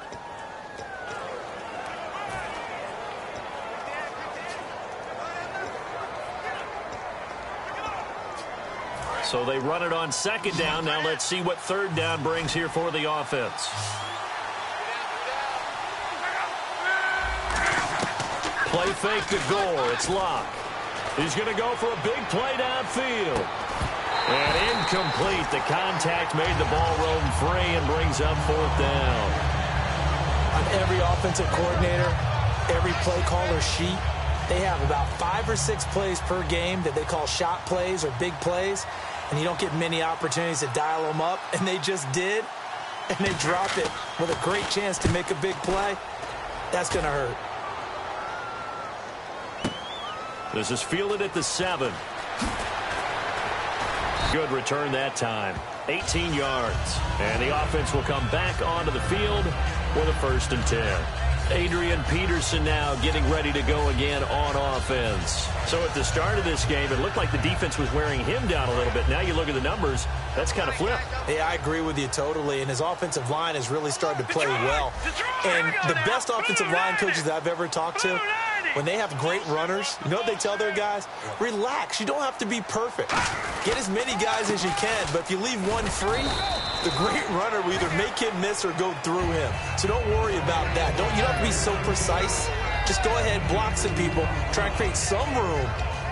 So they run it on 2nd down. Now let's see what 3rd down brings here for the offense. Play fake to Gore. It's Locke. He's going to go for a big play downfield. And incomplete. The contact made the ball roam free and brings up 4th down. On every offensive coordinator, every play caller sheet, they have about 5 or 6 plays per game that they call shot plays or big plays. And you don't get many opportunities to dial them up. And they just did. And they drop it with a great chance to make a big play. That's going to hurt. This is fielded at the 7. Good return that time. 18 yards. And the offense will come back onto the field with a 1st and 10. Adrian Peterson now getting ready to go again on offense. So at the start of this game, it looked like the defense was wearing him down a little bit. Now you look at the numbers, that's kind of flipped. Yeah, I agree with you totally. And his offensive line has really started to play well. And the best offensive line coaches that I've ever talked to, when they have great runners, you know what they tell their guys? Relax. You don't have to be perfect. Get as many guys as you can, but if you leave one free, the great runner will either make him miss or go through him. So don't worry about that. You don't have to be so precise. Just go ahead, block some people, try and create some room,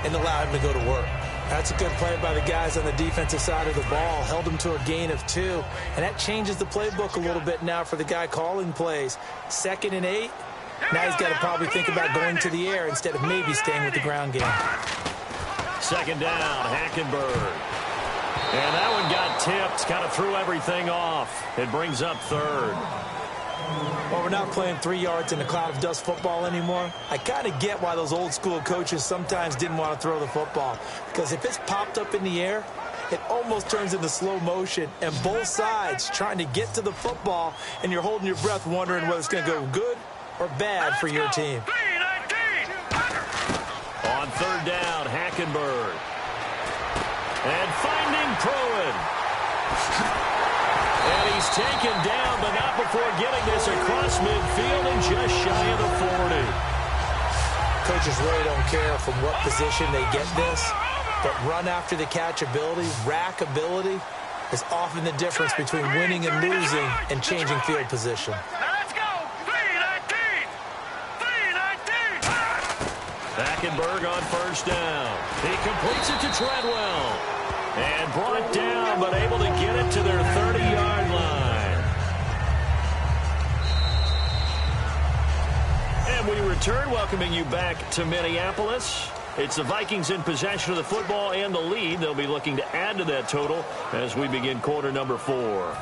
and allow him to go to work. That's a good play by the guys on the defensive side of the ball. Held him to a gain of 2. And that changes the playbook a little bit now for the guy calling plays. 2nd and 8. Now he's got to probably think about going to the air instead of maybe staying with the ground game. 2nd down, Hackenberg. And that one got tipped, kind of threw everything off. It brings up 3rd. Well, we're not playing 3 yards in a cloud of dust football anymore. I kind of get why those old school coaches sometimes didn't want to throw the football. Because if it's popped up in the air, it almost turns into slow motion. And both sides trying to get to the football, and you're holding your breath wondering whether it's going to go good or bad for your team. On 3rd down, Hackenberg. And finding Pruitt. And he's taken down, but not before getting this across midfield and just shy of the 40. Coaches really don't care from what position they get this, but run after the catch ability, rack ability, is often the difference between winning and losing and changing field position. Hackenberg on 1st down. He completes it to Treadwell. And brought down, but able to get it to their 30-yard line. And we return, welcoming you back to Minneapolis. It's the Vikings in possession of the football and the lead. They'll be looking to add to that total as we begin quarter number 4.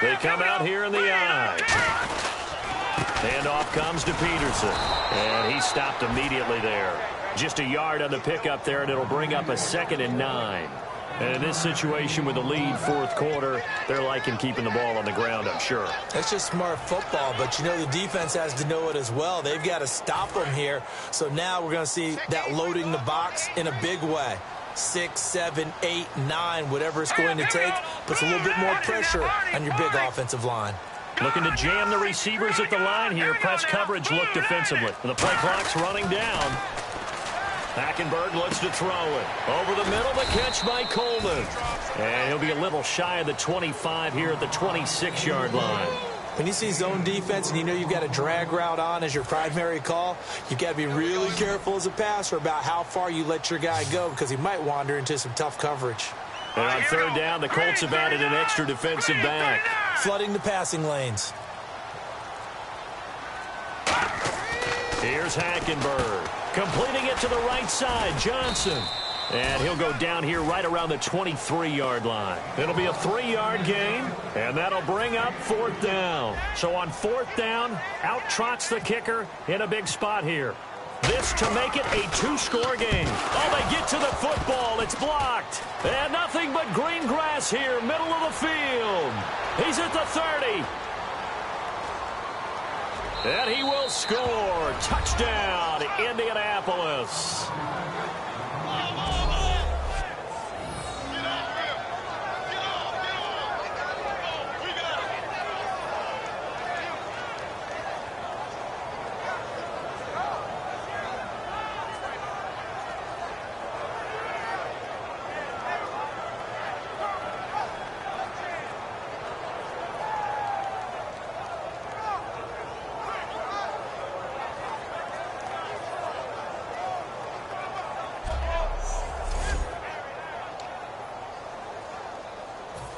They come out here in the eye. Handoff comes to Peterson. And he stopped immediately there. Just a yard on the pickup there, and it'll bring up a 2nd and 9. And in this situation with the lead 4th quarter, they're liking keeping the ball on the ground, I'm sure. That's just smart football, but you know the defense has to know it as well. They've got to stop them here. So now we're going to see that loading the box in a big way. 6, 7, 8, 9, whatever it's going to take, puts a little bit more pressure on your big offensive line. Looking to jam the receivers at the line here. Press coverage look defensively. The play clock's running down. Hackenberg looks to throw it. Over the middle, the catch by Coleman. And he'll be a little shy of the 25 here at the 26-yard line. When you see zone defense and you know you've got a drag route on as your primary call, you've got to be really careful as a passer about how far you let your guy go because he might wander into some tough coverage. And on 3rd down, the Colts have added an extra defensive back. Flooding the passing lanes. Here's Hackenberg. Completing it to the right side. Johnson. And he'll go down here right around the 23-yard line. It'll be a 3-yard gain, and that'll bring up 4th down. So on 4th down, out trots the kicker in a big spot here. This to make it a 2-score game. Oh, they get to the football. It's blocked. And nothing but green grass here, middle of the field. He's at the 30. And he will score. Touchdown, Indianapolis.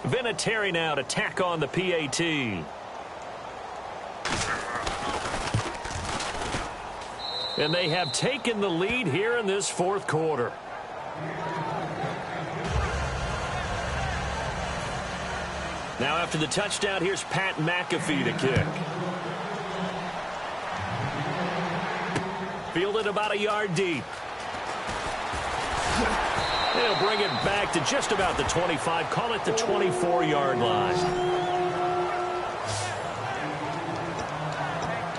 Vinatieri now to tack on the PAT. And they have taken the lead here in this 4th quarter. Now after the touchdown, here's Pat McAfee to kick. Fielded about a yard deep. They'll bring it back to just about the 25. Call it the 24-yard line.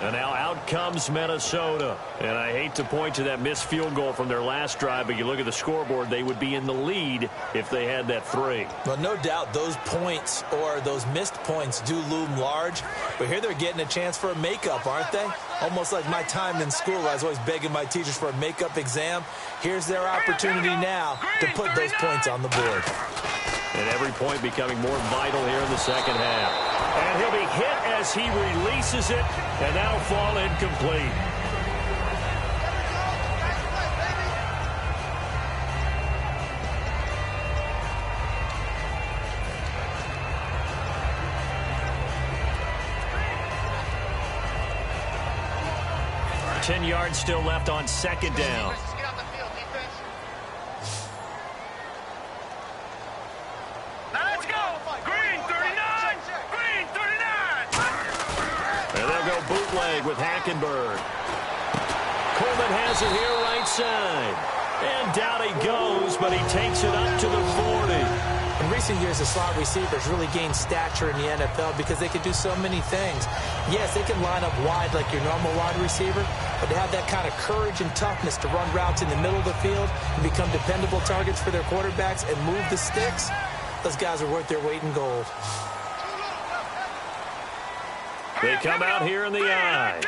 And now out comes Minnesota. And I hate to point to that missed field goal from their last drive, but you look at the scoreboard, they would be in the lead if they had that 3. Well, no doubt those points or those missed points do loom large. But here they're getting a chance for a makeup, aren't they? Almost like my time in school where I was always begging my teachers for a makeup exam. Here's their opportunity now to put those points on the board. And every point becoming more vital here in the second half. And he'll be hit as he releases it, and that'll fall incomplete. Ten yards still left on 2nd down. Let's go! Green 39! Green 39! And they'll go bootleg with Hackenberg. Coleman has it here right side. And down he goes, but he takes it up to the 40. In recent years, the slot receivers really gained stature in the NFL because they can do so many things. Yes, they can line up wide like your normal wide receiver, but to have that kind of courage and toughness to run routes in the middle of the field and become dependable targets for their quarterbacks and move the sticks, those guys are worth their weight in gold. They come out here in the eye.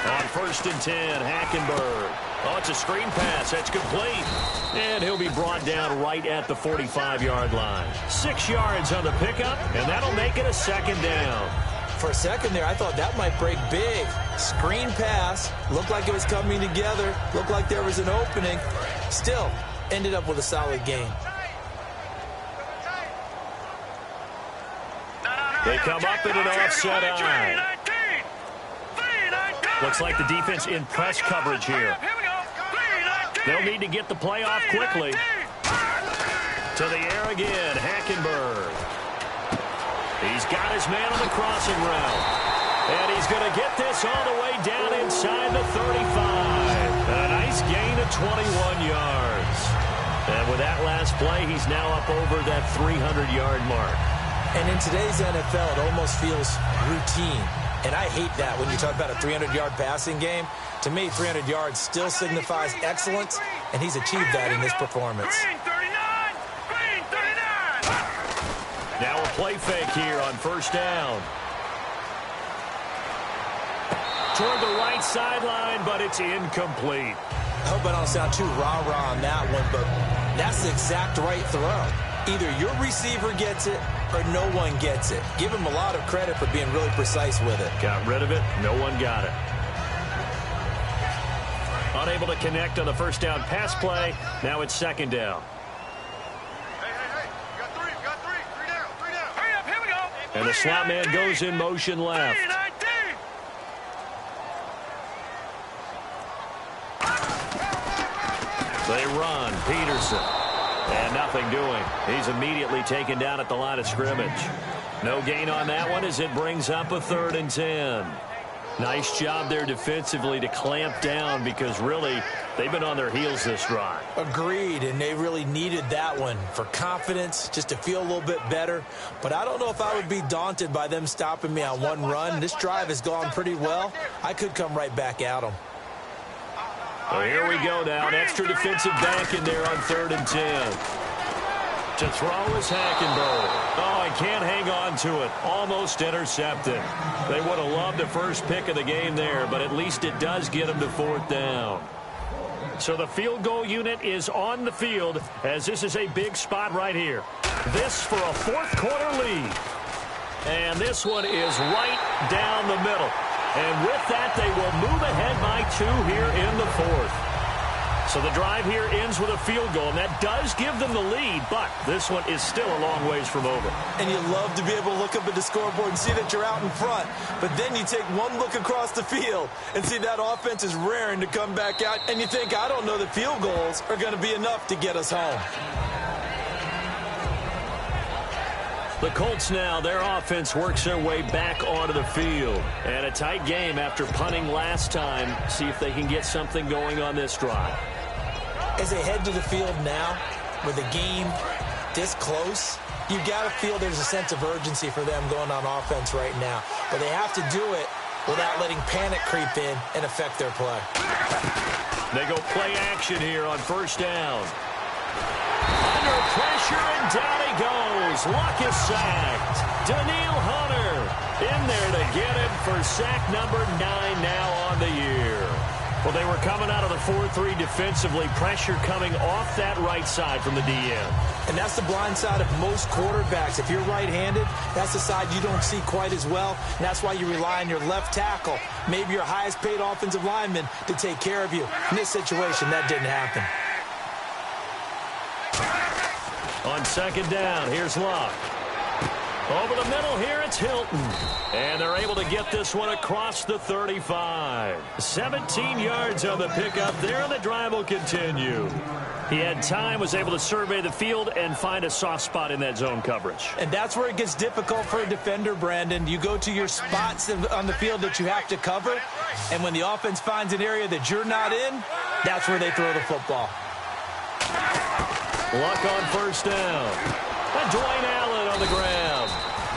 On 1st and 10, Hackenberg. Oh, it's a screen pass. That's complete. And he'll be brought down right at the 45-yard line. 6 yards on the pickup, and that'll make it a 2nd down. For a second there, I thought that might break big. Screen pass. Looked like it was coming together. Looked like there was an opening. Still, ended up with a solid gain. They come up in an offset eye. Looks like the defense in press coverage here. They'll need to get the play off quickly. To the air again, Hackenberg. He's got his man on the crossing route. And he's going to get this all the way down inside the 35. And a nice gain of 21 yards. And with that last play, he's now up over that 300-yard mark. And in today's NFL, it almost feels routine. And I hate that when you talk about a 300-yard passing game. To me, 300 yards still signifies excellence, and he's achieved that in this performance. Green 39! Green 39! Now a play fake here on 1st down. Toward the right sideline, but it's incomplete. I hope I don't sound too rah-rah on that one, but that's the exact right throw. Either your receiver gets it or no one gets it. Give him a lot of credit for being really precise with it. Got rid of it. No one got it. Unable to connect on the 1st down pass play. Now it's 2nd down. Hey. Got three. Three down. Hurry up, here we go. And the slot man goes in motion left. They run. Peterson. And nothing doing. He's immediately taken down at the line of scrimmage. No gain on that one as it brings up a 3rd and 10. Nice job there defensively to clamp down because really they've been on their heels this drive. Agreed, and they really needed that one for confidence, just to feel a little bit better. But I don't know if I would be daunted by them stopping me on one run. This drive has gone pretty well. I could come right back at them. So here we go now. An extra defensive back in there on 3rd and 10. To throw is Hackenberg. Oh, he can't hang on to it. Almost intercepted. They would have loved the first pick of the game there, but at least it does get them to 4th down. So the field goal unit is on the field as this is a big spot right here. This for a 4th quarter lead. And this one is right down the middle. And with that, they will move ahead by 2 here in the 4th. So the drive here ends with a field goal, and that does give them the lead, but this one is still a long ways from over. And you love to be able to look up at the scoreboard and see that you're out in front, but then you take one look across the field and see that offense is raring to come back out, and you think, I don't know that field goals are going to be enough to get us home. The Colts now, their offense works their way back onto the field. And a tight game after punting last time. See if they can get something going on this drive. As they head to the field now, with the game this close, you got to feel there's a sense of urgency for them going on offense right now. But they have to do it without letting panic creep in and affect their play. They go play action here on 1st down. Under pressure, and down he goes. Luck is sacked. Danielle Hunter in there to get him for sack number 9 now on the year. Well, they were coming out of the 4-3 defensively. Pressure coming off that right side from the DM. And that's the blind side of most quarterbacks. If you're right-handed, that's the side you don't see quite as well. And that's why you rely on your left tackle, maybe your highest-paid offensive lineman, to take care of you. In this situation, that didn't happen. On 2nd down, here's Luck. Over the middle here, it's Hilton. And they're able to get this one across the 35. 17 yards on the pickup there, and the drive will continue. He had time, was able to survey the field and find a soft spot in that zone coverage. And that's where it gets difficult for a defender, Brandon. You go to your spots on the field that you have to cover, and when the offense finds an area that you're not in, that's where they throw the football. Luck on 1st down. And Dwayne Allen on the ground.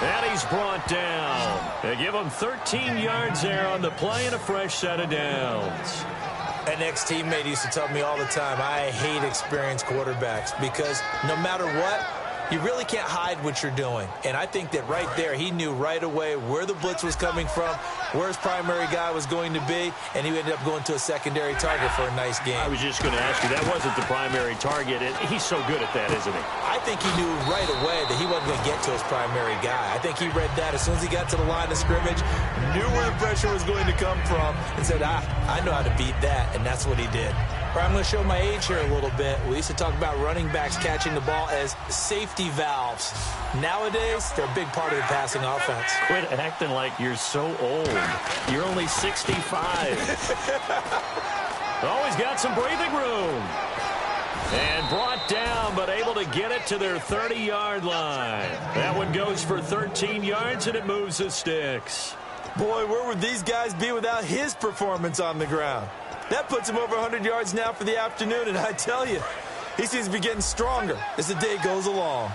And he's brought down. They give him 13 yards there on the play and a fresh set of downs. An ex-teammate used to tell me all the time, I hate experienced quarterbacks because no matter what, you really can't hide what you're doing. And I think that right there, he knew right away where the blitz was coming from, where his primary guy was going to be, and he ended up going to a secondary target for a nice game. I was just going to ask you, that wasn't the primary target. He's so good at that, isn't he? I think he knew right away that he wasn't going to get to his primary guy. I think he read that as soon as he got to the line of scrimmage, knew where the pressure was going to come from, and said, I know how to beat that, and that's what he did. All right, I'm going to show my age here a little bit. We used to talk about running backs catching the ball as safety valves. Nowadays, they're a big part of the passing offense. Quit acting like you're so old. You're only 65. Oh, he's got some breathing room. And brought down, but able to get it to their 30-yard line. That one goes for 13 yards, and it moves the sticks. Boy, where would these guys be without his performance on the ground? That puts him over 100 yards now for the afternoon, and I tell you, he seems to be getting stronger as the day goes along.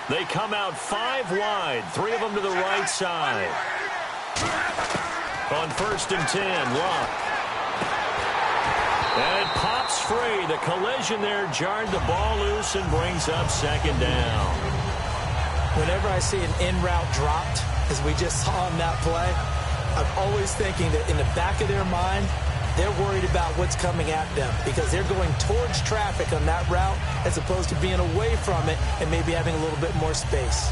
They come out 5 wide, 3 of them to the right side. On 1st and 10, Luck. And it pops free. The collision there jarred the ball loose and brings up 2nd down. Whenever I see an in-route dropped, as we just saw on that play, I'm always thinking that in the back of their mind, they're worried about what's coming at them because they're going towards traffic on that route as opposed to being away from it and maybe having a little bit more space.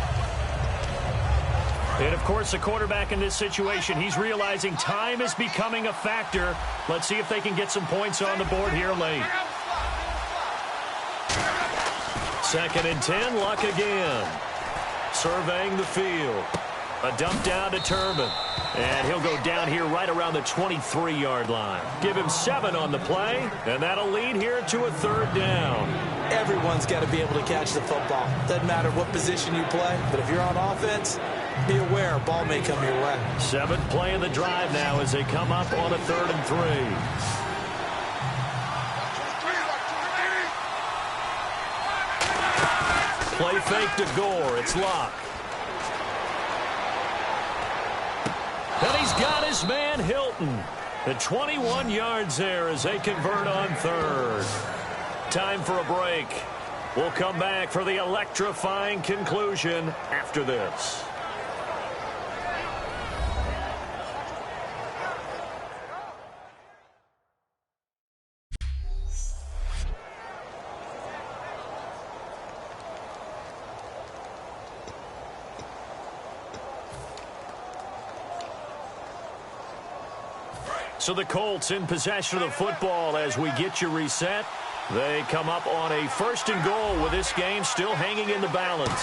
And, of course, the quarterback in this situation, he's realizing time is becoming a factor. Let's see if they can get some points on the board here late. 2nd and 10, Luck again. Surveying the field. A dump down to Turbin. And he'll go down here right around the 23-yard line. Give him 7 on the play, and that'll lead here to a 3rd down. Everyone's got to be able to catch the football. Doesn't matter what position you play, but if you're on offense, be aware a ball may come your way. 7th play of the drive now as they come up on a 3rd and 3. Play fake to Gore. It's Locke. And he's got his man Hilton. The 21 yards there as they convert on 3rd. Time for a break. We'll come back for the electrifying conclusion after this. So the Colts in possession of the football as we get you reset. They come up on a 1st and goal with this game still hanging in the balance.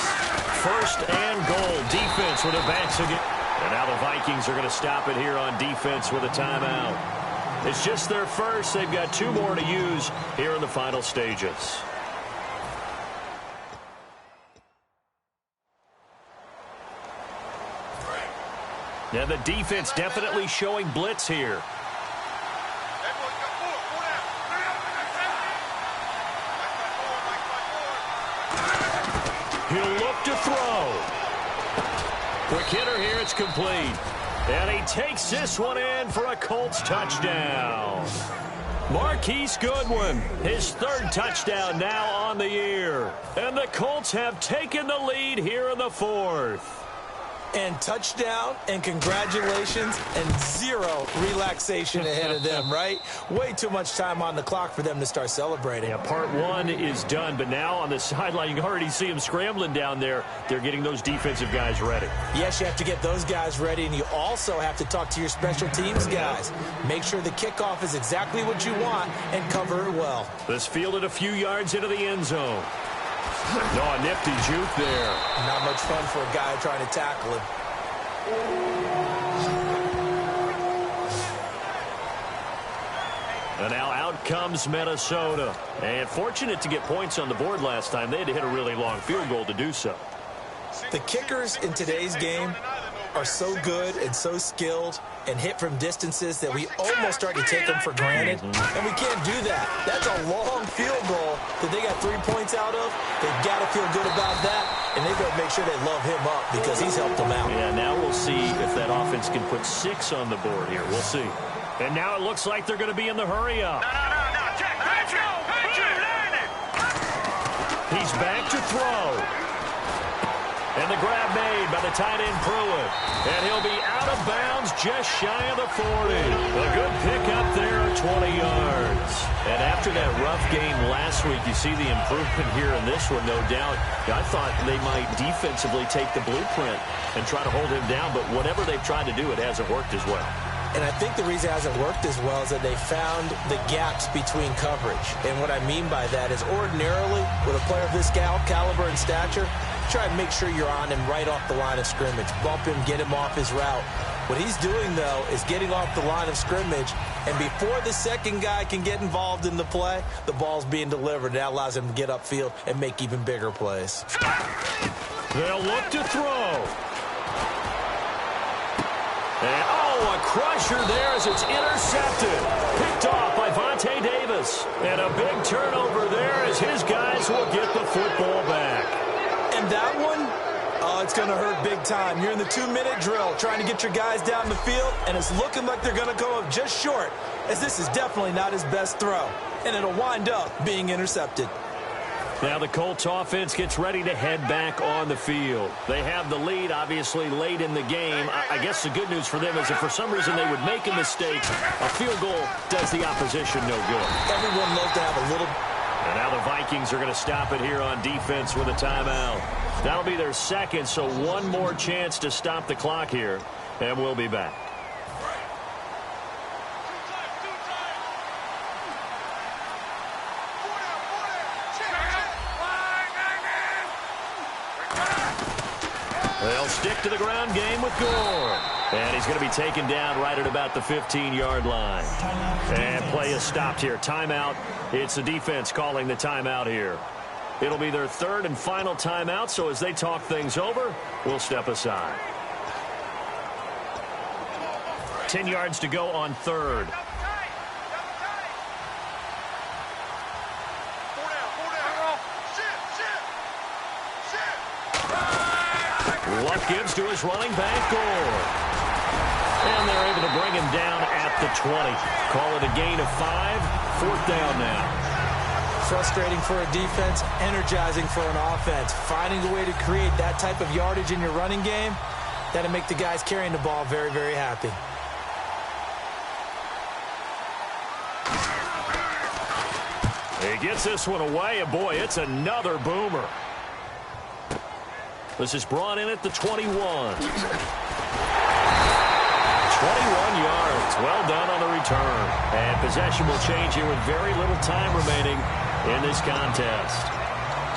1st and goal. Defense with their backs again. And now the Vikings are going to stop it here on defense with a timeout. It's just their first. They've got 2 more to use here in the final stages. Now the defense definitely showing blitz here. He'll look to throw. Quick hitter here. It's complete. And he takes this one in for a Colts touchdown. Marquise Goodwin, his 3rd touchdown now on the year. And the Colts have taken the lead here in the 4th. And touchdown, and congratulations, and 0 relaxation ahead of them, right? Way too much time on the clock for them to start celebrating. Yeah, part 1 is done, but now on the sideline, you can already see them scrambling down there. They're getting those defensive guys ready. Yes, you have to get those guys ready, and you also have to talk to your special teams guys. Make sure the kickoff is exactly what you want and cover it well. This fielded a few yards into the end zone. No, a nifty juke there. Not much fun for a guy trying to tackle him. And now out comes Minnesota. And fortunate to get points on the board last time. They had to hit a really long field goal to do so. The kickers in today's game are so good and so skilled and hit from distances that we almost start to take them for granted. And we can't do that. That's a long field goal that they got 3 points out of. They've got to feel good about that, and they've got to make sure they love him up because he's helped them out. Yeah, now we'll see if that offense can put 6 on the board here. We'll see. And now it looks like they're going to be in the hurry up. No, Jack, He's back to throw. And the grab made by the tight end Pruitt. And he'll be out of bounds just shy of the 40. A good pickup there at 20 yards. And after that rough game last week, you see the improvement here in this one, no doubt. I thought they might defensively take the blueprint and try to hold him down, but whatever they've tried to do, it hasn't worked as well. And I think the reason it hasn't worked as well is that they found the gaps between coverage. And what I mean by that is ordinarily, with a player of this caliber and stature, try and make sure you're on him right off the line of scrimmage. Bump him, get him off his route. What he's doing, though, is getting off the line of scrimmage, and before the second guy can get involved in the play, the ball's being delivered. That allows him to get upfield and make even bigger plays. They'll look to throw. And, a crusher there as it's intercepted. Picked off by Vontae Davis. And a big turnover there as his guys will get the football back. And that one, it's going to hurt big time. You're in the 2-minute drill trying to get your guys down the field, and it's looking like they're going to go up just short, as this is definitely not his best throw. And it'll wind up being intercepted. Now the Colts offense gets ready to head back on the field. They have the lead, obviously, late in the game. I guess the good news for them is if for some reason they would make a mistake, a field goal does the opposition no good. Everyone loves to have a little... And now the Vikings are going to stop it here on defense with a timeout. That'll be their second, so one more chance to stop the clock here, and we'll be back. They'll stick to the ground game with Gore. And he's going to be taken down right at about the 15-yard line. And play is stopped here. Timeout. It's the defense calling the timeout here. It'll be their third and final timeout, so as they talk things over, we'll step aside. 10 yards to go on third. Luck gives to his running back, Gore. And they're able to bring him down at the 20. Call it a gain of 5. 4th down now. Frustrating for a defense, energizing for an offense. Finding a way to create that type of yardage in your running game, that'll make the guys carrying the ball very, very happy. He gets this one away, and boy, it's another boomer. This is brought in at the 21. 21 yards. Well done on the return. And possession will change here with very little time remaining in this contest.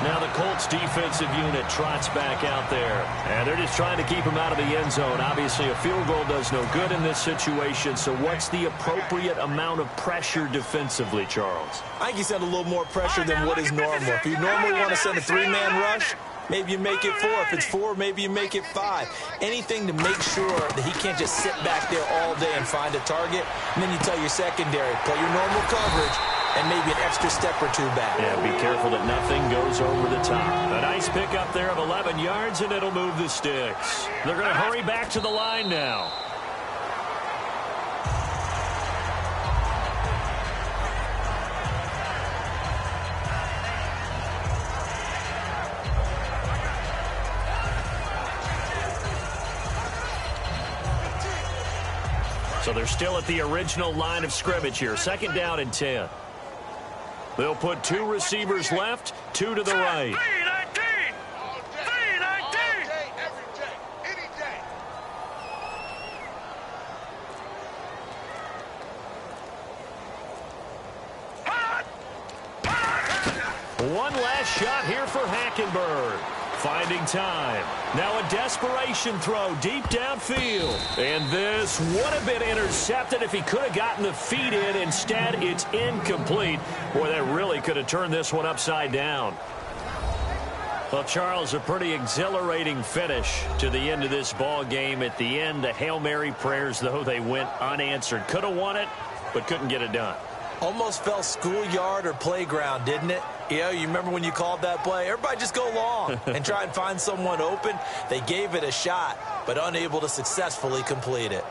Now the Colts defensive unit trots back out there. And they're just trying to keep him out of the end zone. Obviously, a field goal does no good in this situation. So what's the appropriate amount of pressure defensively, Charles? I think you send a little more pressure than what is normal. If you normally want to send a 3-man rush, maybe you make it 4. If it's 4, maybe you make it 5. Anything to make sure that he can't just sit back there all day and find a target. And then you tell your secondary, play your normal coverage and maybe an extra step or 2 back. Yeah, be careful that nothing goes over the top. A nice pickup there of 11 yards, and it'll move the sticks. They're going to hurry back to the line now. So they're still at the original line of scrimmage here. 2nd down and 10. They'll put 2 receivers left, 2 to the right. One last shot here for Hackenberg. Finding time. Now a desperation throw deep downfield. And this would have been intercepted if he could have gotten the feet in. Instead, it's incomplete. Boy, that really could have turned this one upside down. Well, Charles, a pretty exhilarating finish to the end of this ball game. At the end, the Hail Mary prayers, though, they went unanswered. Could have won it, but couldn't get it done. Almost felt schoolyard or playground, didn't it? You remember when you called that play? Everybody just go long and try and find someone open. They gave it a shot, but unable to successfully complete it.